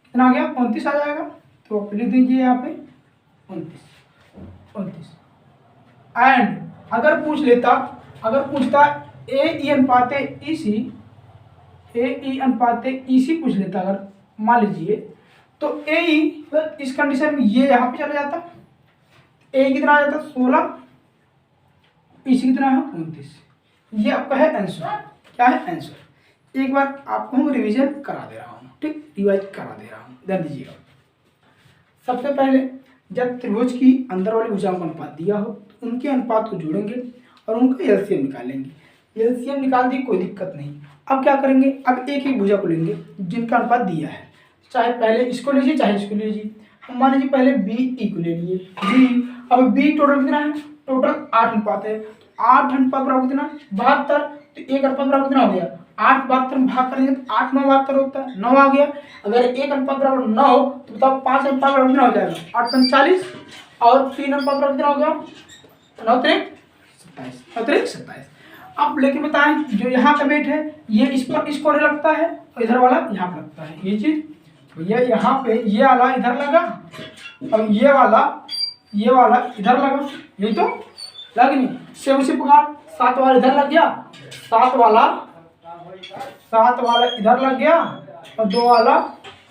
कितना आ गया 29 आ जाएगा। तो आप लिख दीजिए यहाँ पे 29 एंड अगर पूछ लेता अगर पूछता ए ई अनुपात ई सी, ए ई अनुपात ई सी पूछ लेता अगर मान लीजिए, तो ए ई इस कंडीशन में ये यहाँ पे चला जाता, ए कितना आ जाता 16, ई सी कितना है 29। ये आपका है आंसर। क्या है आंसर? एक बार आपको हम रिवीजन करा दे रहा हूँ, ठीक, रिवाइज करा दे रहा हूँ, ध्यान दीजिएगा। सबसे पहले जब त्रिभुज की अंदर वाली भुजाओं का अनुपात दिया हो तो उनके अनुपात को जोड़ेंगे और उनका एलसीएम निकालेंगे। एलसीएम निकाल दी, कोई दिक्कत नहीं। अब क्या करेंगे, अब एक एक भुजा को लेंगे जिनका अनुपात दिया है, चाहे पहले इसको लीजिए चाहे इसको लीजिए। हम मान लीजिए पहले बी ई को ले लिए, बी, अब बी टोटल कितना है, टोटल 8 अनुपात है, तो 8 अनुपात बराबर कितना 72, तो एक अनुपात बराबर कितना हो गया 8, 72 में भाग करेंगे तो 8 9 72 होता है, 9 आ गया। अगर एक अनुपात बराबर 9 तो बताओ 5 अनुपात बराबर कितना हो जाएगा 8 45, और 3 अनुपात बराबर कितना हो गया 9 3 27, 9 3 27। अब लेकिन बताएं जो यहाँ का वेट है ये इस पर इस कोने लगता है और इधर वाला यहाँ पर लगता है, ये चीज भैया यहाँ पे ये वाला इधर लगा और ये वाला इधर लगा, यही तो लग नहीं। से उसी प्रकार 7 वाला इधर लग गया, 7 वाला इधर लग गया और 2 वाला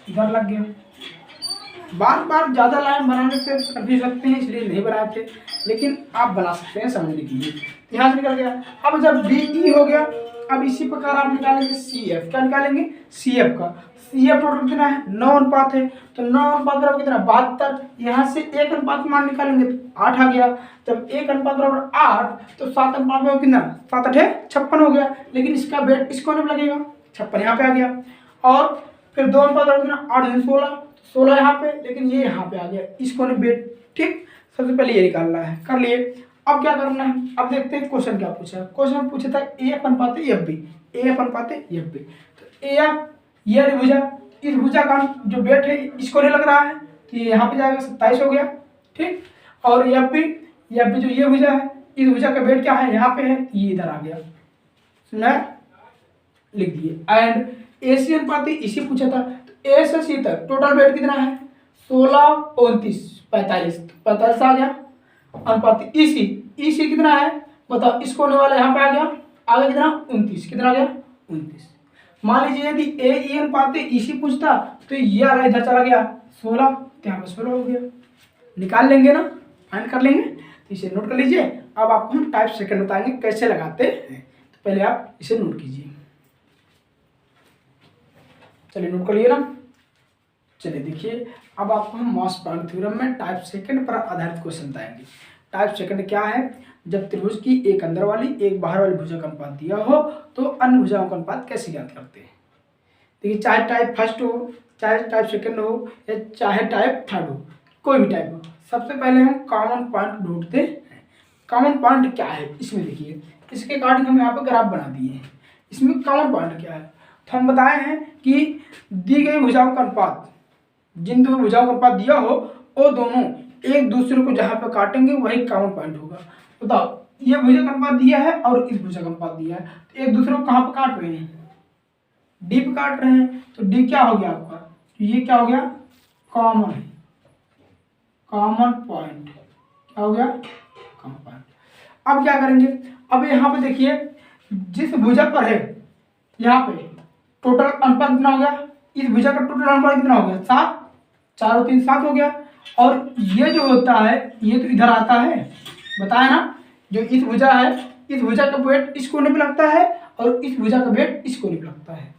इधर लग गया। बार बार ज़्यादा लाइन बनाने से कर भी सकते हैं, इसलिए नहीं बनाए थे, लेकिन आप बना सकते हैं समझने के लिए। यहाँ से निकल गया। अब जब बी ई हो गया, अब इसी प्रकार आप निकालेंगे सी एफ। क्या निकालेंगे? सी एफ का। सी एफ टोटल कितना है 9 अनुपात है, तो 9 अनुपात बराबर कितना 72। यहाँ से एक अनुपात मान निकालेंगे तो 8 आ गया। जब एक अनुपात बराबर 8 तो 7 अनुपात में कितना 7 8 56 हो गया, लेकिन इसका वेट इस कोने में लगेगा 56 यहाँ पे आ गया। और फिर 2 अनुपात बराबर कितना 8 16, 16 यहाँ पे, लेकिन ये यहाँ पे आ गया इस कोने वेट। ठीक, सबसे पहले ये निकालना है, कर लिए। अब क्या करना है, अब देखते हैं क्वेश्चन क्या पूछा है। क्वेश्चन पूछा था ए एफ अनुपात एफ बी, ए एफ अनुपात एफ बी। तो ए एफ ये भुजा, इस भुजा का जो वेट है इसको नहीं लग रहा है तो ये यहाँ पे जाएगा 27 हो गया। ठीक, और एफ बी जो ये भुजा है इस भुजा का वेट क्या है यहाँ पे है, ये इधर आ गया, सुना लिख दिए। एंड ए सी अनुपात इसी पूछा था, तो ए से सी तक टोटल वेट कितना है 16 29 45, 45 आ गया अनुपात। ईसी कितना है बताओ, इस कोने वाला यहाँ पे आ गया, आगे कितना 29, कितना आ गया 29। मान लीजिए यदि ए ई अनुपात ईसी पूछता तो ये आ रहा इधर चला गया 16, तो यहाँ पे 16 हो गया। निकाल लेंगे ना, फाइंड कर लेंगे, तो इसे नोट कर लीजिए। अब आपको हम टाइप सेकंड बताएंगे कैसे लगाते हैं, तो पहले आप इसे नोट कीजिए। चलिए नोट कर लिए ना। चलिए देखिए, अब आपको हम मॉस प्लांक थ्योरम में टाइप सेकंड पर आधारित क्वेश्चन बताएंगे। टाइप सेकंड क्या है, जब त्रिभुज की एक अंदर वाली एक बाहर वाली भुजा का अनुपात दिया हो तो अन्य भुजाओं का अनुपात कैसे ज्ञात करते हैं। देखिए, चाहे टाइप फर्स्ट हो, चाहे टाइप सेकंड हो, या चाहे टाइप थर्ड हो, कोई भी टाइप हो, सबसे पहले हम कॉमन पॉइंट ढूंढते हैं। कॉमन पॉइंट क्या है इसमें देखिए, इसके अकॉर्डिंग हम यहाँ पर ग्राफ बना दिए हैं। इसमें कॉमन पॉइंट क्या है, तो हम बताए हैं कि दी गई भुजाओं का अनुपात, जिन दो भुजाओं का अनुपात दिया हो वो दोनों एक दूसरे को जहाँ पे काटेंगे वही कॉमन पॉइंट होगा। बताओ, ये भुजा का अनुपात दिया है और इस भुजा का अनुपात दिया है, तो एक दूसरे को कहाँ पे काट रहे हैं, डी पे काट रहे हैं, तो डी क्या हो गया आपका, तो ये क्या हो गया कॉमन पॉइंट। क्या हो गया कॉमन पॉइंट। अब क्या करेंगे, अब यहाँ पे देखिए जिस भुजा पर है यहाँ पे टोटल अनुपात कितना हो गया, इस भुजा का टोटल अनुपात कितना हो गया 7, 4 और 3 7 हो गया। और ये जो होता है ये तो इधर आता है, बताया ना, जो इस भुजा है इस भुजा का वेट इस कोने पे लगता है और इस भुजा का वेट इस कोने पे लगता है।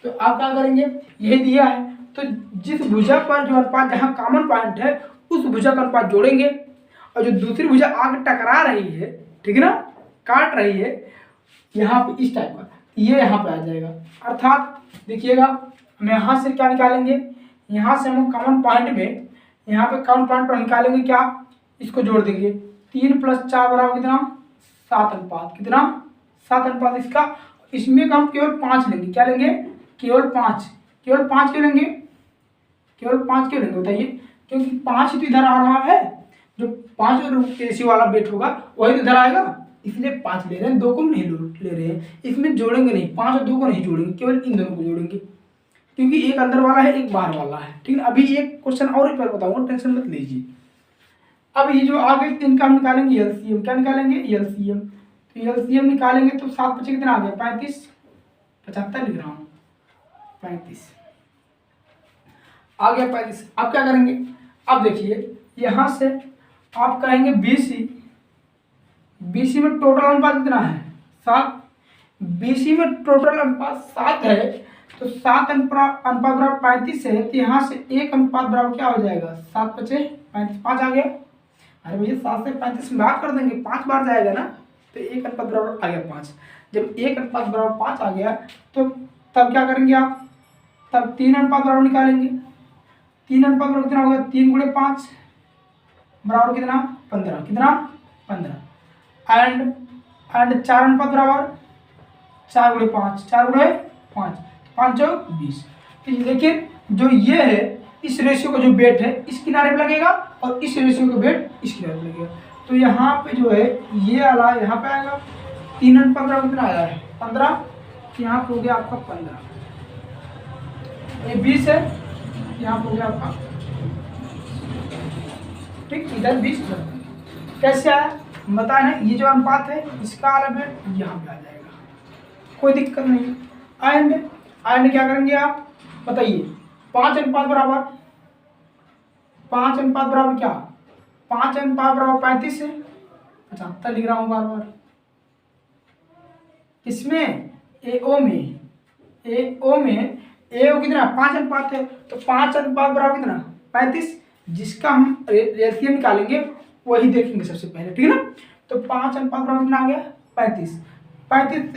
तो आप क्या करेंगे, यही दिया है तो जिस भुजा पर जो अनुपात जहाँ कॉमन पॉइंट है उस भुजा का अनुपात जोड़ेंगे, और जो दूसरी भुजा आगे टकरा रही है, ठीक है ना, काट रही है यहाँ पे इस टाइप का, ये यहाँ पे आ जाएगा। अर्थात देखिएगा, हम यहाँ से क्या निकालेंगे, यहाँ से हम कॉमन पॉइंट में, यहाँ पे कॉमन पॉइंट पर निकालेंगे क्या, इसको जोड़ देंगे। 3 + 4 बराबर कितना 7 अनुपात, कितना 7 अनुपात इसका। इसमें का हम केवल 5 लेंगे, क्या लेंगे केवल 5 क्यों लेंगे, केवल 5 क्यों लेंगे बताइए, क्योंकि 5 ही तो इधर आ रहा है, जो 5 एसी वाला वेट होगा वही तो इधर आएगा, इसलिए 5 ले रहे हैं, 2 को नहीं ले रहे हैं। इसमें जोड़ेंगे नहीं, 5 और 2 को नहीं जोड़ेंगे, केवल इन दोनों को जोड़ेंगे, क्योंकि एक अंदर वाला है एक बाहर वाला है। ठीक है, अभी एक क्वेश्चन और एक बार बताऊंगा, टेंशन मत लीजिए। अब ये जो आगे इनका हम निकालेंगे एलसीएम, क्या निकालेंगे एलसीएम। तो एलसीएम निकालेंगे तो 7 बचे कितना आ गया 35, 75 लिख रहा हूँ 35 आ गया 35। अब क्या करेंगे, अब देखिए यहाँ से आप कहेंगे BC, BC में टोटल अनुपात कितना है 7, BC में टोटल अनुपात 7 है, तो 7 अनुपात बराबर 35 है, तो यहाँ से 1 अनुपात बराबर क्या हो जाएगा 7 बचे 35, 5 आ गया। अरे भैया 7 से 35 में भाग कर देंगे, 5 बार जाएगा ना, तो 1 अनुपात बराबर आ गया 5। जब 1 अनुपात बराबर 5 आ गया तो तब क्या करेंगे आप, तब 3 अनुपात बराबर निकालेंगे। 3 अनुपात बराबर कितना होगा 3 गुणे 5 बराबर कितना 15, कितना 15। एंड 4 अनुपात बराबर 4 गुणे 5, 4 गुणे 5, 5 जो 20। तो लेकिन जो ये है इस रेशियो का जो वेट है इस किनारे पे लगेगा और इस रेशियो का वेट इस किनारे पे लगेगा। तो यहाँ पे जो है ये वाला यहाँ पे आएगा, 3 अनुपात बराबर कितना आया है 15, यहाँ पे हो गया आपका 15, ये 20 है, यहाँ पे हो गया आपका ठीक, इधर 20 कैसे आया बताया ना, ये जो अनुपात है इसका वाला वेट यहाँ पे आ जाएगा, कोई दिक्कत नहीं। एंड क्या करेंगे आप बताइए, 5 अनुपात बराबर क्या, 5 अनुपात बराबर 35 है, 75 लिख रहा हूँ बार बार। इसमें AO में AO कितना 5 अनुपात है, तो 5 अनुपात बराबर कितना 35, जिसका हम एलसीएम निकालेंगे वही देखेंगे सबसे पहले, ठीक है ना। तो 5 अनुपात बराबर कितना आ गया 35,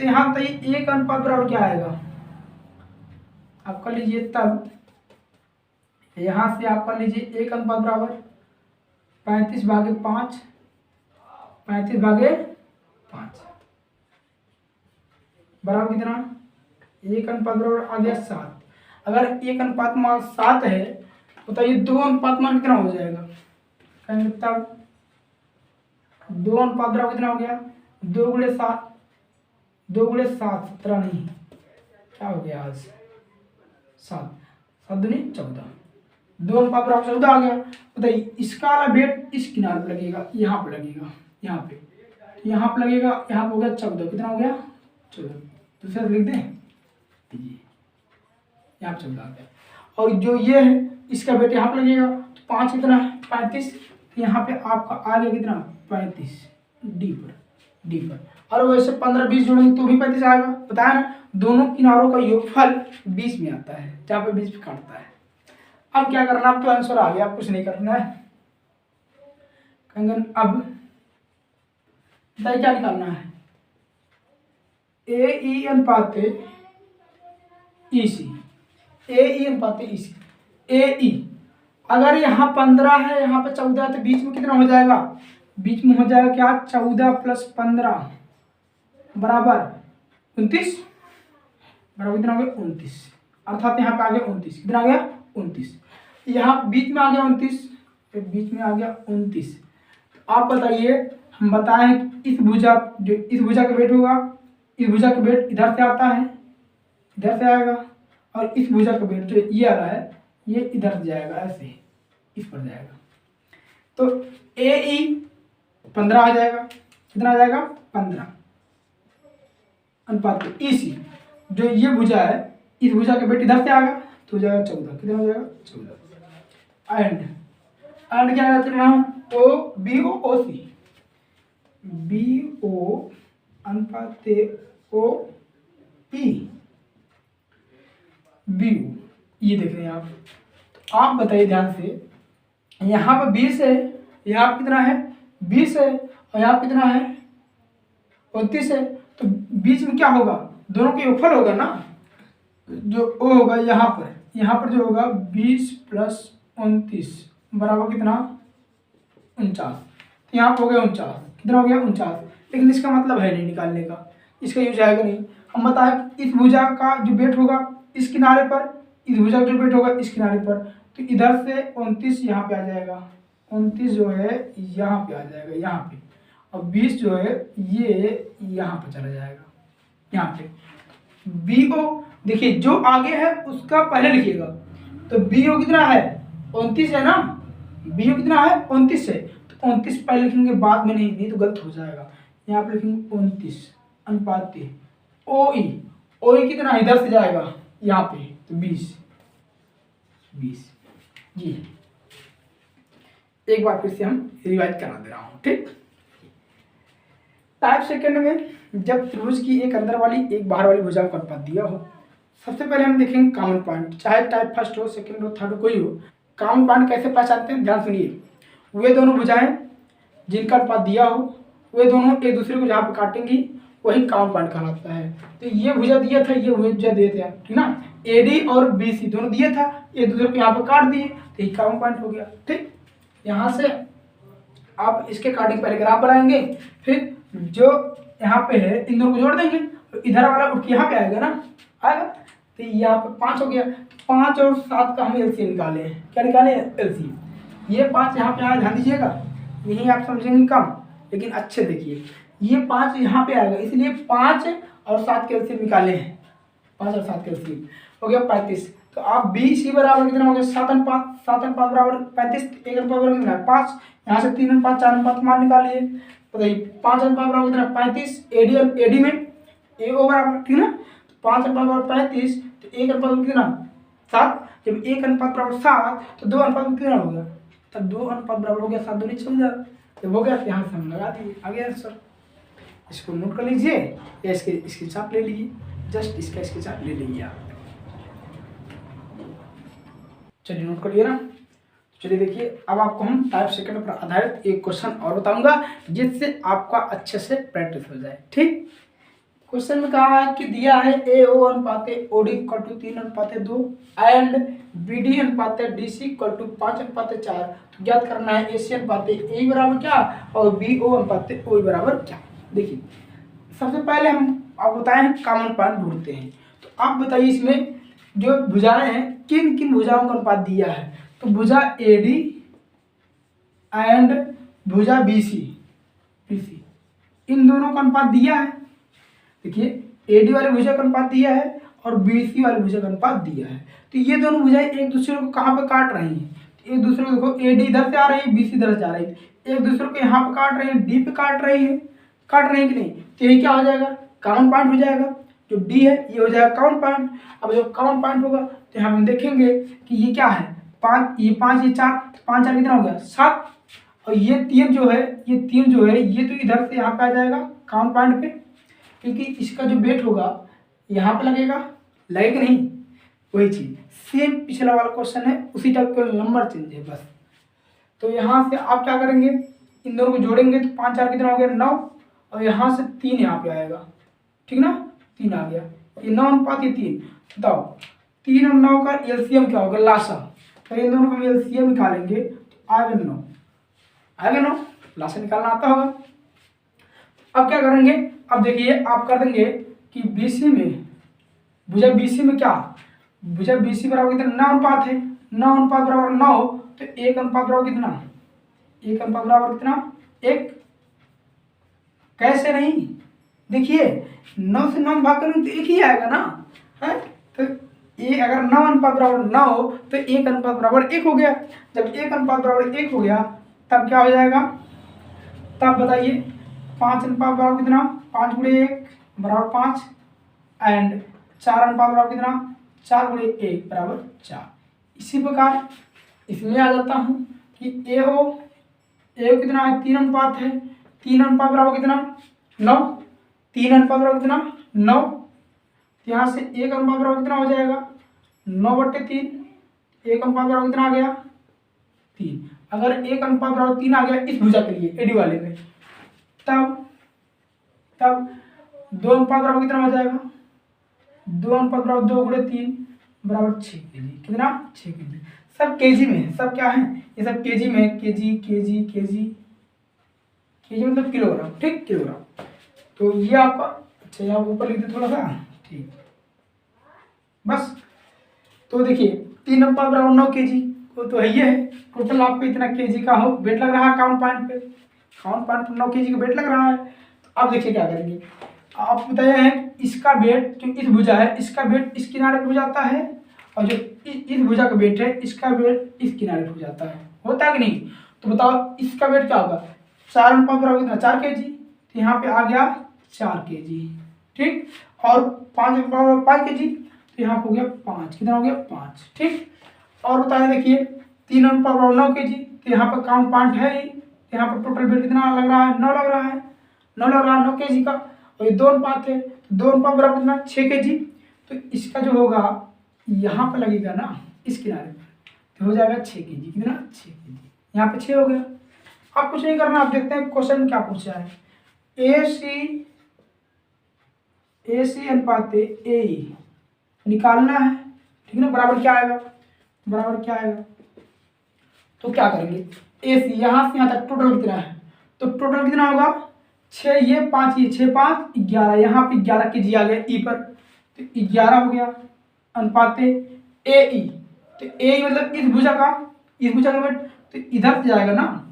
यहाँ बताइए 1 अनुपात बराबर क्या आएगा, आप कर लीजिए, तब यहाँ से आप कर लीजिए 1 अनुपात बराबर 35 भागे 5, 35 भागे 5 बराबर कितना, 1 अनुपात बराबर आ गया 7। अगर 1 अनुपात मान 7 है बताइए 2 अनुपात मान कितना हो जाएगा, कहेंगे तब 2 अनुपात बराबर कितना हो गया 2 गुणे 7, 2 गुणे 7 17 नहीं, क्या हो गया आज 7, 7 दूनी 14, 2 अनुपात बराबर 14 आ गया। बताइए इसका वाला वेट इस किनारे पे लगेगा, यहाँ पे लगेगा, यहाँ पे लगेगा, यहाँ पे हो गया 14, कितना हो गया 14, दूसरा लिख दें दीजिए, यहाँ पे 14 आ गया। और जो ये है इसका वेट यहाँ पे लगेगा, तो 5 कितना है 35, यहाँ पे आपका आ गया कितना 35 डी पर, और वैसे 15 20 जोड़ेंगे तो भी 35 आएगा, बताया ना, दोनों किनारों का योगफल 20 में आता है, जहाँ पे 20 पे काटता है। अब क्या करना, अब तो आंसर आ गया, अब कुछ नहीं करना है। कहेंगे अब बताइए क्या निकालना है, AE अनुपात EC, AE अनुपात EC, AE अगर यहाँ 15 है यहाँ पे 14 है तो बीच में कितना हो जाएगा, बीच में हो जाएगा क्या 14 + 15 बराबर 29, बराबर कितना हो गया 29, अर्थात यहाँ पे आ गया 29, कितना आ गया 29, यहाँ बीच में आ गया 29, तो बीच में आ गया 29। आप बताइए, हम बताएं इस भुजा जो इस भुजा का वेट होगा, इस भुजा का वेट इधर से आता है, इधर से आएगा, और इस भुजा का वेट जो ये आ रहा है ये इधर से जाएगा, ऐसे इस पर जाएगा, तो AE 15 आ जाएगा, कितना आ जाएगा 15 अनुपात EC जो ये भुजा है इस भुजा का वेट इधर से आएगा तो हो जाएगा 14, कितना हो जाएगा 14। एंड क्या रहता है BOC अनुपात OE BO, ये देख रहे हैं आप। तो आप बताइए ध्यान से, यहाँ पर 20 है, यहाँ कितना है 20 है, और यहाँ कितना है 29 है, तो बीच में क्या होगा, दोनों का योगफल होगा ना, जो O होगा यहाँ पर जो होगा 20 + 29 बराबर कितना 49, तो यहाँ पर हो गया 49, कितना हो गया 49, लेकिन इसका मतलब है नहीं निकालने का, इसका यूज आएगा नहीं। हम बताएं इस भुजा का जो वेट होगा इस किनारे पर, इस भुजा का जो वेट होगा इस किनारे पर, तो इधर से 29 यहाँ पे आ जाएगा, 29 जो है यहाँ पे आ जाएगा, यहाँ पे, और 20 जो है ये यहाँ पे चला जाएगा, यहाँ पे। BO देखिए जो आगे है उसका पहले लिखिएगा, तो BO कितना है 29 है ना, BO कितना है 29 है, तो 29 पहले लिखेंगे बाद में नहीं तो गलत हो जाएगा। यहाँ पे लिखेंगे 29 अनुपात 3। OE कितना इधर से जाएगा यहाँ पे, तो 20 जी। एक बार फिर से हम रिवाइज करा दे रहा हूँ, ठीक। टाइप सेकंड में जब त्रिभुज की एक अंदर वाली एक बाहर वाली भुजाओं का अनुपात दिया हो, सबसे पहले हम देखेंगे कॉमन पॉइंट, चाहे टाइप फर्स्ट हो, सेकंड हो, थर्ड हो, कोई हो। कॉमन पॉइंट कैसे पहचानते हैं, ध्यान सुनिए। वे दोनों भुजाएं जिनका अनुपात दिया हो, वे दोनों एक दूसरे को जहाँ पे काटेंगी वही कॉमन पॉइंट कहलाता है। तो ये भुजा दिया था, ये भुजा दिए थे, ठीक ना। AD और BC दोनों दिया था, एक दूसरे को यहाँ पे काट दिए, तो ये कॉमन पॉइंट हो गया, ठीक। यहाँ से आप इसके काटिंग पहले ग्राफ बनाएंगे, फिर जो यहाँ पे है इन दोनों को जोड़ देंगे, तो इधर वाला उठ के यहाँ पे आएगा ना, आएगा। तो यहाँ पे 5 हो गया, 5 और 7 का हम LCM निकाले हैं। क्या निकाले हैं, LCM। ये 5 यहाँ पे आया, ध्यान दीजिएगा, यही आप समझेंगे कम, लेकिन अच्छे देखिए, ये 5 यहाँ पे आएगा, इसलिए 5 और 7 के LCM निकाले हैं। 5 और 7 के LCM हो गया 35। तो आप BC बराबर कितना हो गया, 7 अनुपात बराबर 35, 1 अनुपात बराबर कितना है 5, यहाँ से 3 अनुपात 4 अनुपात मान निकालिए, बताइए 5 अनुपात बराबर कितना 35, AD में AO बराबर, ठीक ना। 5 अनुपात बराबर 35, तो 1 अनुपात कितना 7, जब 1 अनुपात बराबर 7 तो 2 अनुपात कितना हो गया, तब 2 अनुपात बराबर हो गया 7 दूनी 14, जब हो गया यहाँ से हम लगा दिए, आ गया आंसर। इसको नोट कर लीजिए या इसके स्क्रीनशॉट ले लीजिए, जस्ट इसका स्क्रीनशॉट ले लीजिए आप। चलिए नोट कर लिया ना। चलिए देखिए, अब आपको हम टाइप सेकंड पर आधारित एक क्वेश्चन और बताऊंगा जिससे आपका अच्छे से प्रैक्टिस हो जाए, ठीक। क्वेश्चन में कहा है कि दिया है AO अनुपात OD इक्वल टू 3 अनुपात 2 एंड BD अनुपात DC इक्वल टू 5 अनुपात 4। तो ज्ञात करना है AC अनुपात AE बराबर क्या और BO अनुपात OE बराबर क्या। देखिए सबसे पहले हम आप बताएं कॉमन पॉइंट ढूंढते हैं। तो आप बताइए इसमें जो भुजाएं हैं किन किन भुजाओं का अनुपात दिया है। तो भुजा AD एंड भुजा BC इन दोनों का अनुपात दिया है। देखिए AD वाले भुजा का अनुपात दिया है और BC वाले भुजा का अनुपात दिया है। तो ये दोनों भुजाएं एक दूसरे को कहाँ पे काट रही हैं, एक दूसरे को देखो AD इधर से आ रही है, BC इधर से आ रही है, एक दूसरे को यहाँ पे काट रही है, D पे काट रही है कि नहीं। तो ये क्या हो जाएगा, कॉमन पॉइंट हो जाएगा। जो D है ये हो जाएगा कॉमन पॉइंट। अब जब कॉमन पॉइंट होगा तो हम देखेंगे कि ये क्या है, 5 ये 4 5 4 कितना हो गया 7, और ये 3 जो है ये तो इधर से यहाँ पे आ जाएगा कॉमन पॉइंट पे, क्योंकि इसका जो वेट होगा यहाँ पे लगेगा कि नहीं। वही चीज सेम पिछला वाला क्वेश्चन है, उसी टाइप का नंबर चेंज है बस। तो यहाँ से आप क्या करेंगे, इन दोनों को जोड़ेंगे तो 5 4 कितना हो गया 9, और यहाँ से 3 यहाँ पे आएगा, ठीक ना, 3 आ गया, ये 9 अनुपात ये 3। बताओ 3 और 9 का LCM क्या होगा, लासा। तो इन दोनों का हम LCM निकालेंगे तो आएगा 9, लासा निकालना आता होगा। अब क्या करेंगे, अब देखिए आप कर देंगे कि BC में भुजा BC में क्या, भुजा BC बराबर कितना 9 अनुपात है, 9 अनुपात बराबर 9, तो 1 अनुपात बराबर कितना, 1 अनुपात बराबर कितना 1। कैसे नहीं, देखिए 9 से 9 भाग करेंगे तो 1 ही आएगा ना, है। तो ये अगर 9 अनुपात बराबर 9 हो तो 1 अनुपात बराबर 1 हो गया। जब 1 अनुपात बराबर 1 हो गया तब क्या हो जाएगा, तब बताइए 5 अनुपात बराबर कितना, 5 गुणे 1 बराबर 5 एंड 4 अनुपात बराबर कितना, 4 गुणे 1 बराबर 4। इसी प्रकार इसमें आ जाता हूँ कि AO कितना है 3 अनुपात है, 3 अनुपात बराबर कितना 9, 3 अनुपात बराबर कितना 9, यहाँ से 1 अनुपात बराबर कितना हो जाएगा 9/3, 1 अनुपात बराबर कितना आ गया 3। अगर 1 अनुपात बराबर 3 आ गया इस भुजा के लिए AD वाले में, तब 2 अनुपात बराबर कितना हो जाएगा, 2 अनुपात बराबर 2 गुणे 3 बराबर 6 kg, कितना 6 kg। सब केजी में है, सब क्या है ये सब केजी में है, केजी मतलब किलोग्राम, ठीक, किलोग्राम। तो ये आपका अच्छा यहाँ ऊपर लिख दे थोड़ा सा, ठीक बस। तो देखिए 3 अनुपात बराबर 9 kg तो ये है, टोटल आपको इतना केजी का हो वेट लग रहा है काउंट पॉइंट पे, 9 kg का वेट लग रहा है। तो अब देखिए क्या करेंगे, आप बताए हैं इसका वेट जो इस भुजा है इसका वेट इस किनारे पे हो जाता है, और जो इस भुजा का वेट है इसका वेट इस किनारे पे हो जाता है, होता है कि नहीं। तो बताओ इसका वेट क्या होगा, 4 अनुपात बराबर कितना 4 kg, तो यहाँ पे आ गया 4 kg, ठीक। और 5 बराबर 5 kg, तो यहाँ पे हो गया 5, कितना हो गया 5, ठीक। और बताए देखिए 3 अनुपात बराबर 9 kg, तो यहाँ पर काउंट पॉइंट है ही, तो यहाँ पर टोटल वेट कितना लग रहा है, 9 लग रहा है, 9 लग रहा है 9 kg का। और ये 2 अनुपात है, 2 अनुपात बराबर कितना 6 kg, तो इसका जो होगा यहाँ पर लगेगा ना इस किनारे पर, तो हो जाएगा 6 kg, कितना 6 kg, यहाँ पे 6 हो गया। अब कुछ नहीं करना, आप देखते हैं क्वेश्चन क्या पूछा है। ए सी अनुपात ए निकालना है, ठीक है ना। बराबर क्या आएगा, बराबर क्या आएगा, तो क्या करेंगे, ए सी यहाँ से यहाँ तक टोटल कितना है, तो टोटल कितना होगा 6, ये 5, ये 6 5 11, यहाँ पे 11 kg आ गया ई पर, तो 11 हो गया अनुपात ए ई। तो ए मतलब इस भुजा का वेट, तो इधर से जाएगा ना,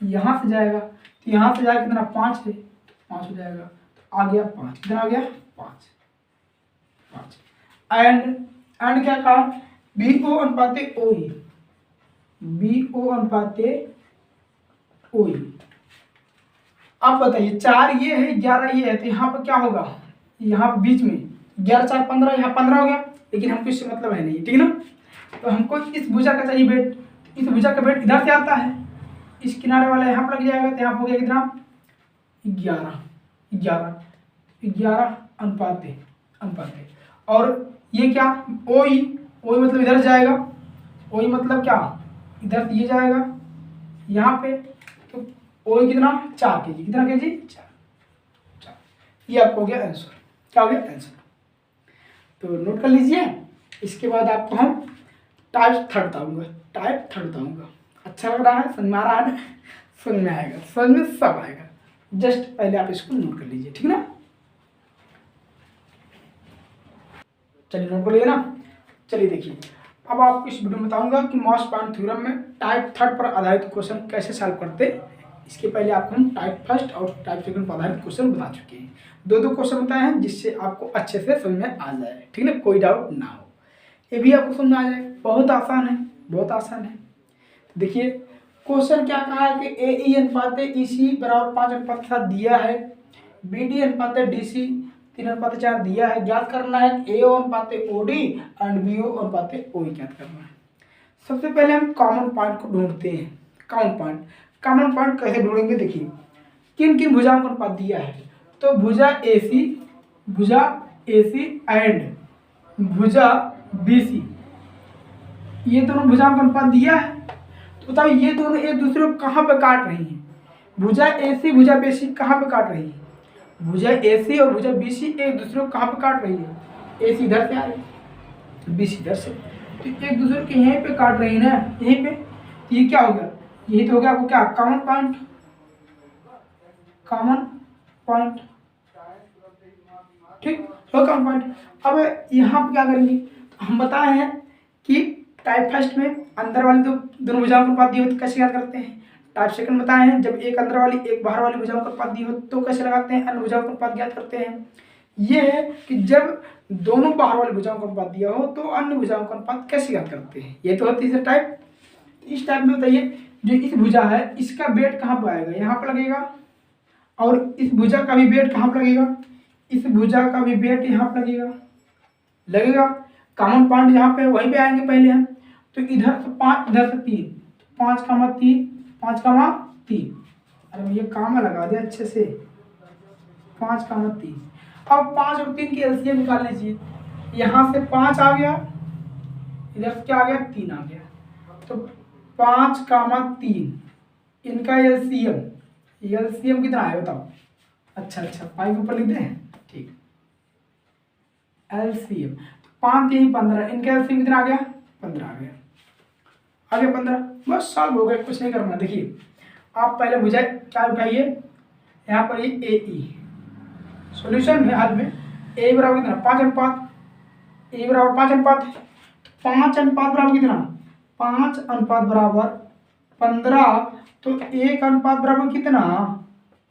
यहाँ से जाएगा, तो यहाँ से जाएगा कितना 5 है, तो 5 हो जाएगा, तो आ गया 5, कितना आ गया 5। एंड क्या कहा, बी ओ अनुपात ओ ई, बी ओ अनुपात ओ ई। अब बताइए 4 ये है 11 ये है, तो यहाँ पर क्या होगा, यहाँ पर बीच में 11 4 15, यहाँ 15 हो गया, लेकिन हमको इससे मतलब है नहीं, ठीक है ना। तो हमको इस भुजा का चाहिए वेट, इस भुजा का वेट इधर से आता है, इस किनारे वाला यहाँ पर लग जाएगा, तो यहाँ पर हो गया कितना 11 अनुपात है। और ये क्या ओ ई मतलब इधर जाएगा, ओ ई मतलब क्या इधर ये जाएगा यहाँ पे, तो ओ ई कितना 4 kg, कितना kg 4। ये आपको हो गया आंसर, क्या हो गया आंसर, तो नोट कर लीजिए। इसके बाद आपको हम टाइप थर्ड बताऊंगा। अच्छा लग रहा है, समझ में आ रहा है ना, समझ में आएगा, समझ में सब आएगा, जस्ट पहले आप इसको नोट कर लीजिए, ठीक ना। चलिए नोट कर लिए ना। चलिए देखिए, अब आपको इस वीडियो में बताऊंगा कि मॉस पॉइंट थ्योरम में टाइप थर्ड पर आधारित क्वेश्चन कैसे सॉल्व करते हैं। इसके पहले आपको हम टाइप फर्स्ट और टाइप सेकंड पर आधारित क्वेश्चन बता चुके हैं, 2 क्वेश्चन बताए हैं, जिससे आपको अच्छे से समझ में आ जाए, ठीक है, कोई डाउट ना हो, ये भी आपको समझ में आ जाए। बहुत आसान है, बहुत आसान है। देखिए क्वेश्चन क्या कहा है कि ए ई अनुपात ई सी बराबर 5 अनुपात 7 दिया है, बी डी अनुपात डी सी 3 अनुपात 4 दिया है। ज्ञात करना है ए ओ अनुपात O D and B O अनुपात ओ ई ज्ञात करना है। सबसे पहले हम कॉमन पॉइंट को ढूंढते हैं। कॉमन पॉइंट कैसे ढूंढेंगे, देखिए किन किन भुजाओं का अनुपात दिया है, तो भुजा ए सी एंड भुजा बी सी, ये दोनों भुजाओं का अनुपात दिया है। तो बताओ ये दोनों एक दूसरे को कहाँ पे काट रही हैं, भुजा ए सी भुजा बी सी कहाँ पे काट रही है, भुजा ए सी और भुजा बी सी एक दूसरे को कहाँ पे काट रही है, ए सी इधर से आ रही है, बी सी इधर से, तो एक दूसरे के यहीं पे काट रही है ना, यहीं पे। तो ये क्या हो गया, यही तो हो गया आपको क्या कॉमन पॉइंट, ठीक है कॉमन पॉइंट। अब यहाँ पे क्या करेंगे, हम बताए हैं कि टाइप फर्स्ट में अंदर वाली दोनों भुजाओं का अनुपात दिए हो तो कैसे याद करते हैं। टाइप सेकंड बताए हैं जब एक अंदर वाली एक बाहर वाली भुजाओं का अनुपात दिए हो तो कैसे लगाते हैं, अन्य भुजाओं का अनुपात ज्ञात करते हैं। ये है कि जब दोनों बाहर वाली भुजाओं का अनुपात दिया हो तो अन्य भुजाओं का अनुपात कैसे ज्ञात करते हैं। ये तो है तीसरा टाइप। इस टाइप में बताइए जो इस भुजा है इसका वेट कहाँ पर आएगा, यहाँ पर लगेगा, और इस भुजा का भी वेट कहाँ पर लगेगा, इस भुजा का भी वेट यहाँ पर लगेगा। कॉमन पॉइंट जहाँ पे वहीं पे आएंगे पहले हम, तो इधर से 5 इधर से 3, 5 कामा 3। अरे भैया कामा लगा दिया अच्छे से, 5 कामा 3। अब 5 और 3 की एलसीएम निकाल लीजिए, यहाँ से 5 आ गया, इधर से क्या आ गया 3 आ गया, तो 5 कामा 3 इनका एलसीएम कितना है बताओ। अच्छा 5 ऊपर लिख दें, ठीक। एलसीएम 5 3 15, इनका एलसीएम कितना आ गया 15 आ गया, 15, बस सॉल्व हो गया, कुछ नहीं करना। देखिए आप पहले भुजा क्या उठाइए, यहाँ पर ये ए ई सोल्यूशन है हल में, ए बराबर कितना 5 अनुपात, ए बराबर 5 अनुपात, 5 अनुपात बराबर कितना 5 अनुपात बराबर 15, तो 1 अनुपात बराबर कितना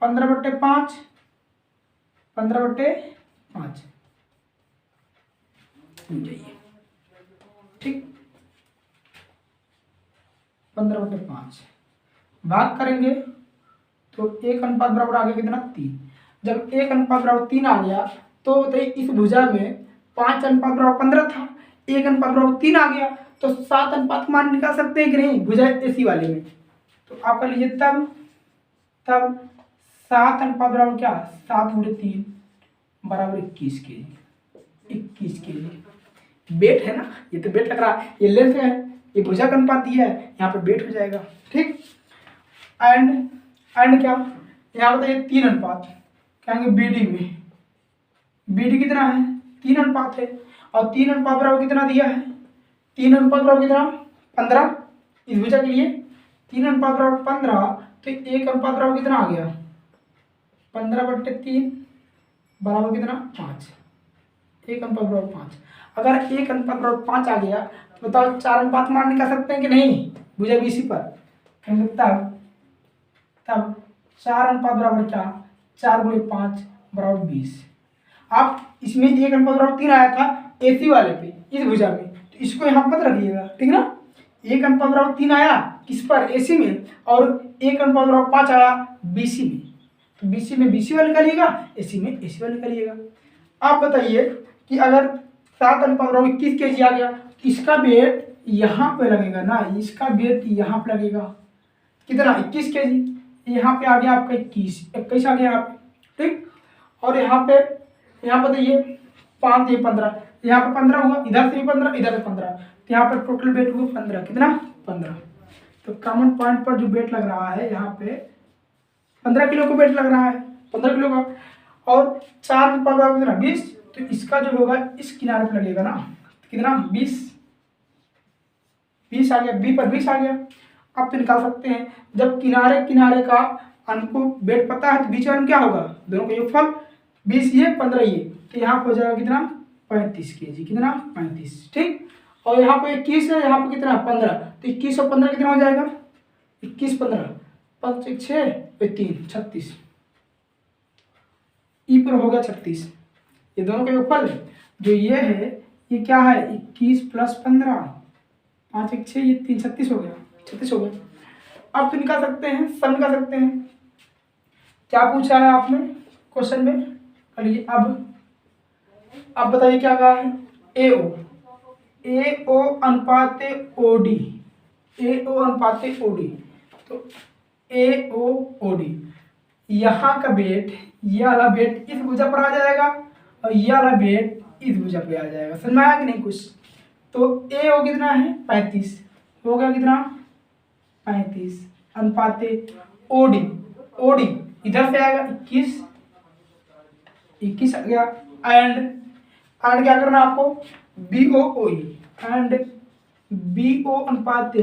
15/5, 15/5 जाइए, ठीक। 15/5 भाग करेंगे तो 1 अनुपात बराबर आ गया कितना 3, जब 1:3 आ गया तो बताइए इस भुजा में 5:15 था, 1:3 आ गया तो 7 अनुपात मान निकाल सकते हैं कि नहीं भुजा एसी वाले में। तो आप कर लीजिए तब 7 क्या 7×3 बराबर 21 kg। 21 kg वेट है ना, ये तो वेट लग रहा है, ये लेंथ है, ये भुजा का अनुपात दिया है, यहाँ पे वेट हो जाएगा। ठीक, एंड क्या यहाँ बताइए 3 अनुपात कहेंगे बीडी में, बीडी कितना है 3 अनुपात है, और 3 अनुपात बराबर कितना दिया है, 3 अनुपात बराबर कितना 15 इस भुजा के लिए, 3 अनुपात बराबर 15 तो 1 अनुपात बराबर कितना आ गया 15/3 बराबर कितना 5, 1 अनुपात बराबर 5। अगर 1 अनुपात बराबर 5 आ गया तो बताओ 4 अनुपात मान निकाल सकते हैं कि नहीं भुजा बीसी पर, कहेंगे तब 4 अनुपात बराबर क्या 4×5 बराबर 20। आप इसमें 1 अनुपात बराबर 3 आया था एसी वाले पे इस भुजा में, तो इसको यहाँ पर रखिएगा, ठीक ना। 1 अनुपात बराबर 3 आया किस पर एसी में, और 1 अनुपात बराबर 5 आया बीसी में, तो बीसी में बीसी वाले का लिएगा, एसी में एसी वाले का लिएगा। आप बताइए कि अगर 7 अनुपात बराबर 21 kg आ गया, इसका वेट यहाँ पे लगेगा ना, इसका वेट यहाँ पे लगेगा कितना 21 kg, यहाँ पे आ गया आपका 21 आ गया यहाँ पे। ठीक, और यहाँ बताइए 5 ये 15, यहाँ पे 15 हुआ, इधर से भी 15 इधर से 15, तो यहाँ पर टोटल वेट हुआ 15, कितना 15। तो कॉमन पॉइंट पर जो वेट लग रहा है यहाँ पे 15 किलो का वेट लग रहा है, 15 किलो का, और 4 अनुपात कितना 20, तो इसका जो होगा इस किनारे पर लगेगा ना, कितना 20 आ गया, बी पर 20 आ गया। आप तो निकाल सकते हैं, जब किनारे किनारे का हमको वेट पता है तो बीच वाले में क्या होगा दोनों का योगफल, 20 ये 15 ये, तो यहाँ पर हो जाएगा कितना 35 kg, कितना 35। ठीक, और यहाँ पे 21 है, यहाँ पे कितना 15, तो 21 और 15 कितना हो जाएगा 21 15 5 6 3 36, ई पर हो गया 36, ये दोनों का योगफल जो ये है ये क्या है 21 + 15 5 1 6 ये 3 36 हो गया, 36 हो गया। अब तो निकाल सकते हैं, सब निकाल सकते हैं। क्या पूछा है आपने क्वेश्चन में, चलिए अब बताइए क्या कहा है एओ अनुपात ओडी, एओ अनुपात ओडी, तो एओ ओडी यहाँ का वेट ये वाला वेट इस भुजा पर आ जाएगा और ये वाला वेट इस भुजा पे आ जाएगा, समझ में आया कि नहीं कुछ। तो ए हो कितना है 35, हो गया कितना 35 अनुपात ओडी, ओडी इधर से आएगा 21 आ गया, एंड क्या करना है आपको बीओ ओई, एंड बीओ अनुपात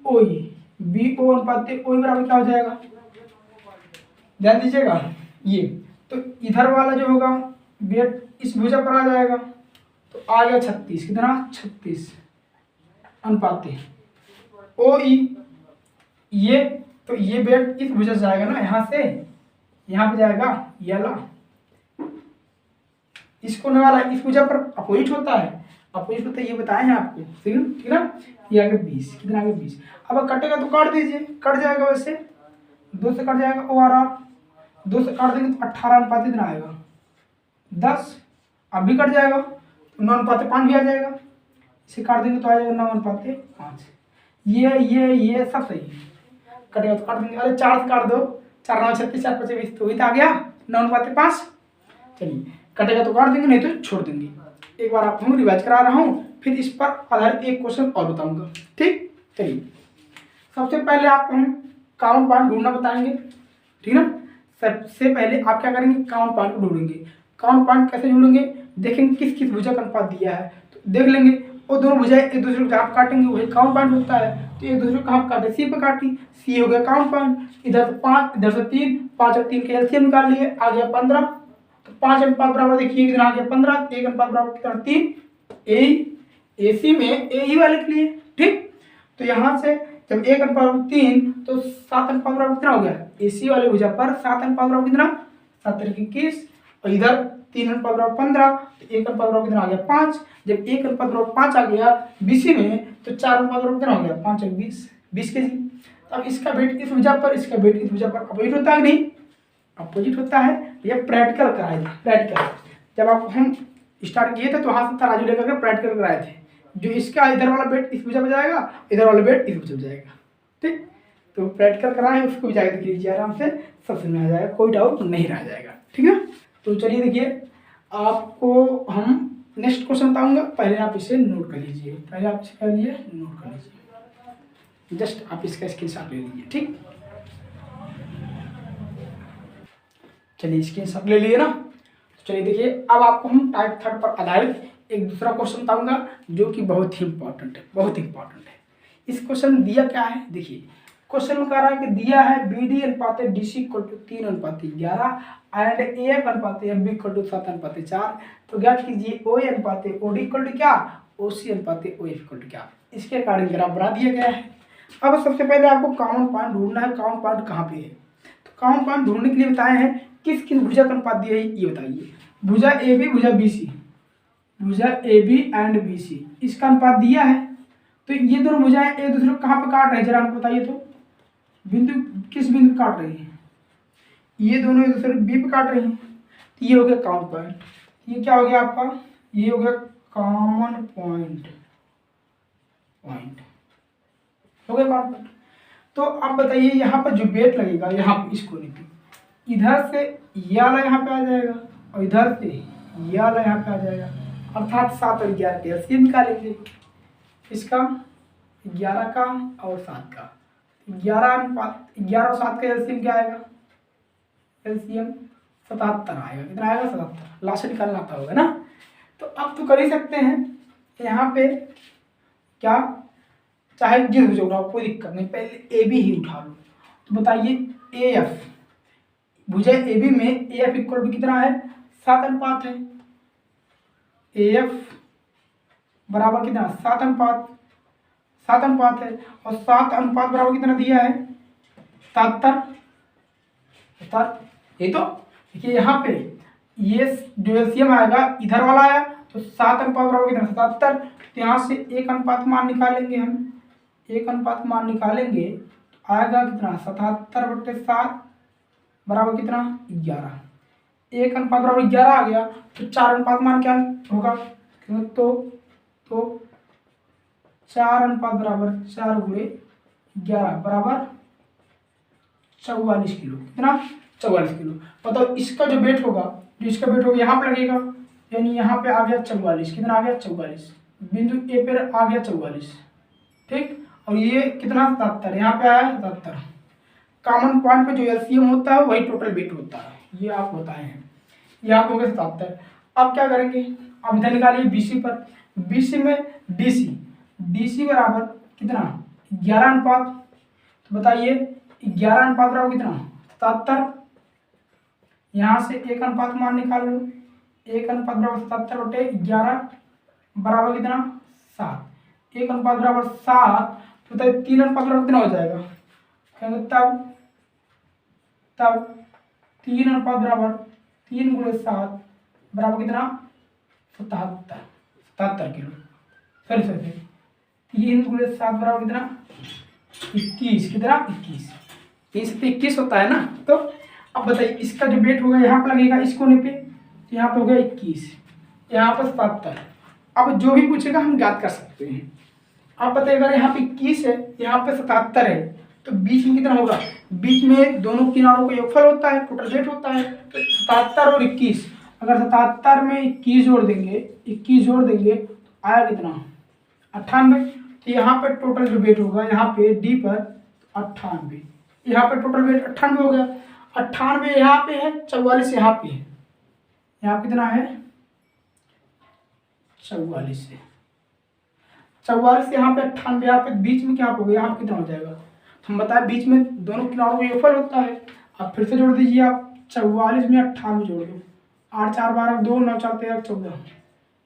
ओई, बीओ अनुपात ओई बराबर क्या हो जाएगा ध्यान दीजिएगा, ये तो इधर वाला जो होगा वेट इस भुजा पर आ जाएगा, तो आ गया 36, कितना 36 अनुपात ओ ई, ये तो ये वेट इस भुजा से जाएगा ना, यहाँ से यहाँ पे जाएगा ये वाला, इसको न वाला इस भुजा पर अपोजिट होता है, अपोजिट होता है ये बताए हैं आपको, ठीक है ना। ये आगे 20, कितना आगे 20, अब कटेगा तो काट दीजिए, कट जाएगा, वैसे 2 से कट जाएगा ओ आर 2 से काट देंगे तो 18 अनुपात कितना आएगा 10, अब भी कट जाएगा 9:5 भी आ जाएगा, इसे काट देंगे तो आ जाएगा 9:5। ये सब सही है, कटेगा तो काट देंगे, अरे 4 से काट दो, 4 9 36 4 5 20, तो वही तो आ गया 9:5। चलिए कटेगा तो काट देंगे, नहीं तो छोड़ देंगे। एक बार आपको रिवाइज करा रहा हूँ, फिर इस पर आधारित एक क्वेश्चन और बताऊंगा। ठीक, चलिए सबसे पहले आपको हम कॉमन पॉइंट ढूंढना बताएंगे, ठीक ना। सबसे पहले आप क्या करेंगे कॉमन पॉइंट को ढूंढेंगे। कॉमन पॉइंट कैसे ढूंढेंगे, देखेंगे किस किस भुजा का अनुपात दिया है, तो देख लेंगे वो दोनों भुजाएं एक दूसरे को जहाँ काटेंगे वही कॉमन पॉइंट होता है, तो एक दूसरे को कहाँ काटे सी पे काटी, सी हो गया कॉमन पॉइंट, इधर से 5 इधर से 3, 5 और 3 के एलसीएम निकाल लिए, आ गया 15, तो 5 अनुपात बराबर देखिए कितना आ गया 15, 1 अनुपात बराबर कितना 3, एसी में ए वाले के लिए। ठीक, तो यहाँ से जब 1 अनुपात 3 तो 7 अनुपात बराबर कितना हो गया एसी वाले भुजा पर 7 अनुपात बराबर कितना 7 21, और इधर 3 अनुपात बराबर 15, तो 1 अनुपात बराबर कितना आ गया 5। जब 1 अनुपात बराबर 5 आ गया बीसी में, तो 4 अनुपात बराबर कितना हो गया 5 और 20 20 kg। अब इसका वेट इस भुजा पर, इसका वेट इस भुजा पर अपोजिट होता है नहीं, अपोजिट होता है। ये प्रैक्टिकल कराए थे, प्रैक्टिकल जब आप हम स्टार्ट किए थे तो वहाँ से तराजू लेकर के प्रैक्टिकल कराए थे। जो इसका इधर वाला बेट इस भुजा पे जाएगा, इधर वाला बेट इस भुजा पे जाएगा। ठीक, तो प्रैक्टिकल कराए उसको भी जाकर देख लीजिए आराम से, सब समझ में आ जाएगा, कोई डाउट नहीं रह जाएगा। ठीक है, तो चलिए देखिए आपको हम नेक्स्ट क्वेश्चन बताऊंगा, पहले आप इसे नोट कर लीजिए, पहले आप इसे कर लिए नोट कर लीजिए, जस्ट आप इसका स्क्रीनशॉट ले लीजिए। ठीक, चलिए स्क्रीनशॉट ले लिए ना। तो चलिए देखिए अब आपको हम टाइप थर्ड पर आधारित एक दूसरा क्वेश्चन बताऊंगा जो कि बहुत ही इंपॉर्टेंट है, बहुत इंपॉर्टेंट है। इस क्वेश्चन में दिया क्या है, देखिए क्वेश्चन में कह रहा है कि दिया है बी डी अनुपात D C equal to 3:11 and A F अनुपात एफ बी इक्वल टू 7:4। तो ज्ञात कीजिए ओ ए अनुपात ओ डी इक्वल टू क्या, ओ सी अनुपात ओ एफ इक्वल टू क्या। इसके अकॉर्डिंग ग्राफ बना दिया गया है। अब सबसे पहले आपको कॉमन पॉइंट ढूंढना है, कॉमन पॉइंट कहाँ पे है। तो कॉमन पॉइंट ढूंढने के लिए बताए हैं किस किस भुजा का अनुपात दिया है ये बताइए। भुजा ए बी, भुजा बी सी, भुजा A B and B C, इसका अनुपात दिया है। तो ये दोनों भुजाएं एक दूसरे को कहाँ पे काट रहे हैं जरा हमको बताइए। तो बिंदु किस बिंदु काट रही है, ये दोनों एक दूसरे बी पे काट रही हैं। तो ये हो गया कॉमन पॉइंट, ये क्या हो गया आपका, ये हो गया कॉमन पॉइंट, पॉइंट हो गया कॉमन पॉइंट। तो अब बताइए यहाँ पर जो बेट लगेगा यहाँ पे इस कोने पे, इधर से ये वाला यहाँ पे आ जाएगा और इधर से ये वाला यहाँ पे आ जाएगा, अर्थात 7 और 11 का एलसीएम निकालेंगे। इसका 11 का और 7 का, 11 और 7 का एलसीएम क्या आएगा, एलसीएम 77 आएगा। कितना आएगा, 77। लास्ट निकालना आता होगा ना। तो अब तो कर ही सकते हैं यहाँ पे क्या, चाहे जिस भुजा उठाओ कोई दिक्कत नहीं, पहले ए बी ही उठा लो। तो बताइए ए एफ, भुजा ए बी में ए एफ इक्वल टू कितना है, 7 अनुपात है। ए एफ बराबर कितना, 7 अनुपात, 7 अनुपात है। और 7 अनुपात बराबर कितना दिया है, 77। ये तो देखिए यहाँ पे ये जो एलसीएम आएगा इधर वाला आया तो 7 अनुपात बराबर कितना, 77। तो यहाँ से एक अनुपात मान निकालेंगे हम, एक अनुपात मान निकालेंगे तो आएगा कितना, 77/7 बराबर कितना, 11। एक अनुपात बराबर 11 आ गया तो 4 अनुपात मान क्या होगा, तो 4 अनुपात बराबर 4 गुणे 11 बराबर 44 किलो। कितना, 44 किलो। बताओ इसका जो वेट होगा, जो इसका वेट होगा यहाँ पे लगेगा, यानी यहाँ पे आ गया 44। कितना आ गया, 44। बिंदु ए पर आ गया 44। ठीक, और ये कितना, 77, यहाँ पे आया 77। कॉमन पॉइंट पे जो एलसीएम होता है वही टोटल वेट होता है, ये आप बताए हैं। यहाँ पे हो गया 77। अब क्या करेंगे, अब इधर निकालिए बीसी पर, बीसी में डीसी, डीसी बराबर कितना, 11 अनुपात। तो बताइए 11 अनुपात बराबर कितना, 77। यहाँ से एक अनुपात मान निकाल लो, एक अनुपात बराबर 77/11 बराबर कितना, 7। एक अनुपात बराबर 7, तो बताइए 3 अनुपात बराबर कितना हो जाएगा, कहेंगे तब 3 अनुपात बराबर 3 गुणे 7 बराबर कितना, 77 किलो। सॉरी 3 गुणे 7 बराबर कितना, 21। कितना, 21। 3 से 21 होता है ना। तो अब बताइए इसका जो वेट होगा यहाँ पर लगेगा इस कोने पे, तो यहाँ पे हो गया 21, यहाँ पर 77। अब जो भी पूछेगा हम ज्ञात कर सकते हैं। अब बताइए अगर यहाँ पे 21 है, यहाँ पे 77 है, तो बीच में कितना होगा, बीच में दोनों किनारों का योगफल होता है, टोटल वेट होता है। तो 77 और 21, अगर 77 में 21 जोड़ देंगे, 21 जोड़ देंगे तो आया कितना, 98। तो यहाँ पे टोटल जो वेट होगा यहाँ पे डी पर 98, यहाँ पे टोटल वेट 98 हो गया। 98 यहाँ पे है, 44 यहाँ पे है, यहाँ पे कितना है, 44 है, 44 यहाँ पे 98, यहाँ पे बीच में क्या हो गया, यहाँ पे कितना हो जाएगा। हम बताएं बीच में दोनों किनारों का योगफल होता है। अब फिर से जोड़ दीजिए आप, 44 में 98 जोड़ दो, 8 4 12 2 9 4 13 14,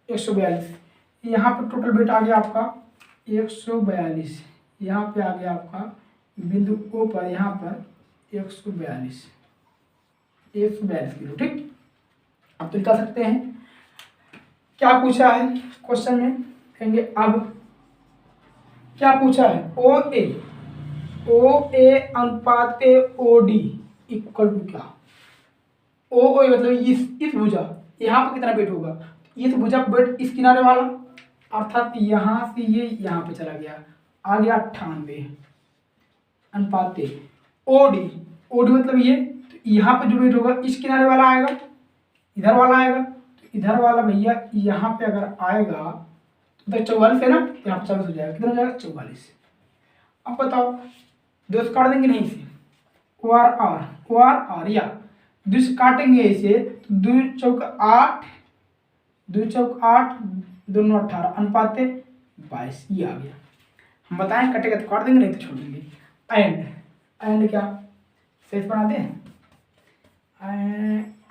142। यहाँ पे टोटल वेट आ गया आपका 142। यहाँ पे आ गया आपका बिंदु ओ पर, यहाँ पर 142 किलो। ठीक, अब तो निकाल सकते हैं। क्या पूछा है क्वेश्चन में, कहेंगे अब क्या पूछा है, ओ ए अनुपात ओ डी इक्वल टू क्या। ओ ओ मतलब इस भुजा, यहाँ पे कितना वेट होगा, इस भुजा पे वेट इस किनारे वाला, अर्थात यहाँ से ये यहाँ पे चला गया, आ गया 98 अनुपात ओडी। ओडी मतलब ये, तो यहाँ पे जो वेट होगा इस किनारे वाला आएगा, इधर वाला आएगा, तो इधर वाला भैया यहाँ पे अगर आएगा तो 44 है ना, तो यहाँ पे 40 हो जाएगा, कितना हो जाएगा 44। अब बताओ दो से काट देंगे नहीं इसे, ओ आर आर या दो से काटेंगे इसे तो 2 चौक 8, 2 चौक 8, दोनों 18 अनुपात 22, ये आ गया। हम बताएं कटेगा तो काट देंगे नहीं तो छोड़ देंगे। एंड क्या शेष बनाते हैं,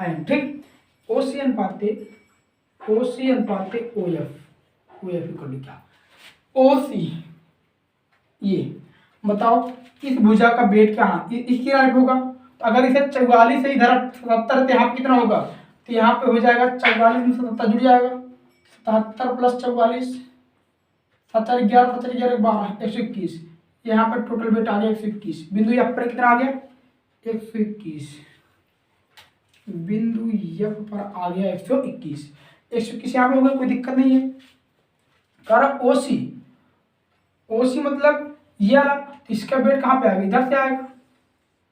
एंड ठीक। ओसी अनुपात ओ एफ इक्वल क्या, ओसी ये बताओ इस भुजा का वेट क्या, इस किनारे पे होगा, तो अगर इसे 44 से इधर 77 यहाँ पे कितना होगा, तो यहाँ पे हो जाएगा 44 में 77 जुड़ जाएगा, 77 प्लस 44, 7 11 7 11 12 121, यहाँ पर टोटल वेट आ गया 121, बिंदु यहाँ पर कितना आ गया 121, बिंदु एफ पर आ गया 121, 121 यहाँ पे होगा, कोई दिक्कत नहीं है। कारण ओसी मतलब ये वाला, तो इसका वेट कहाँ पे आएगा, इधर से आएगा,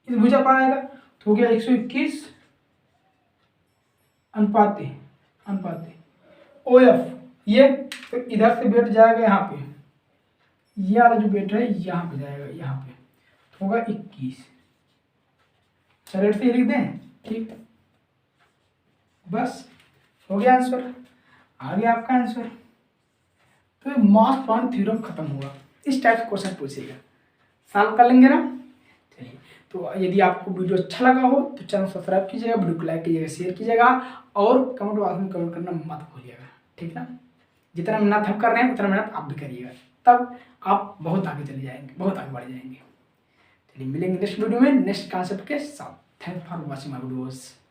इस भुजा पर आएगा, तो हो गया 121 अनुपात ओ एफ, ये तो इधर से वेट जाएगा यहाँ पे, ये वाला जो वेट है यहाँ पे जाएगा, यहाँ पे तो होगा 21। चलो से लिख दें, ठीक, बस हो गया आंसर, आ गया आपका आंसर। तो मास प्लांट थ्योरम खत्म हुआ। इस टाइप से क्वेश्चन पूछेगा, सॉल्व कर लेंगे ना। चलिए, तो यदि आपको वीडियो अच्छा लगा हो तो चैनल सब्सक्राइब कीजिएगा, वीडियो को लाइक कीजिएगा, शेयर कीजिएगा और कमेंट बॉक्स में कमेंट करना मत भूलिएगा, ठीक ना। जितना मेहनत हम कर रहे हैं उतना मेहनत आप भी करिएगा, तब आप बहुत आगे चले जाएंगे, बहुत आगे बढ़ जाएंगे। चलिए मिलेंगे नेक्स्ट वीडियो में नेक्स्ट कॉन्सेप्ट के साथ। Thank for watching my videos.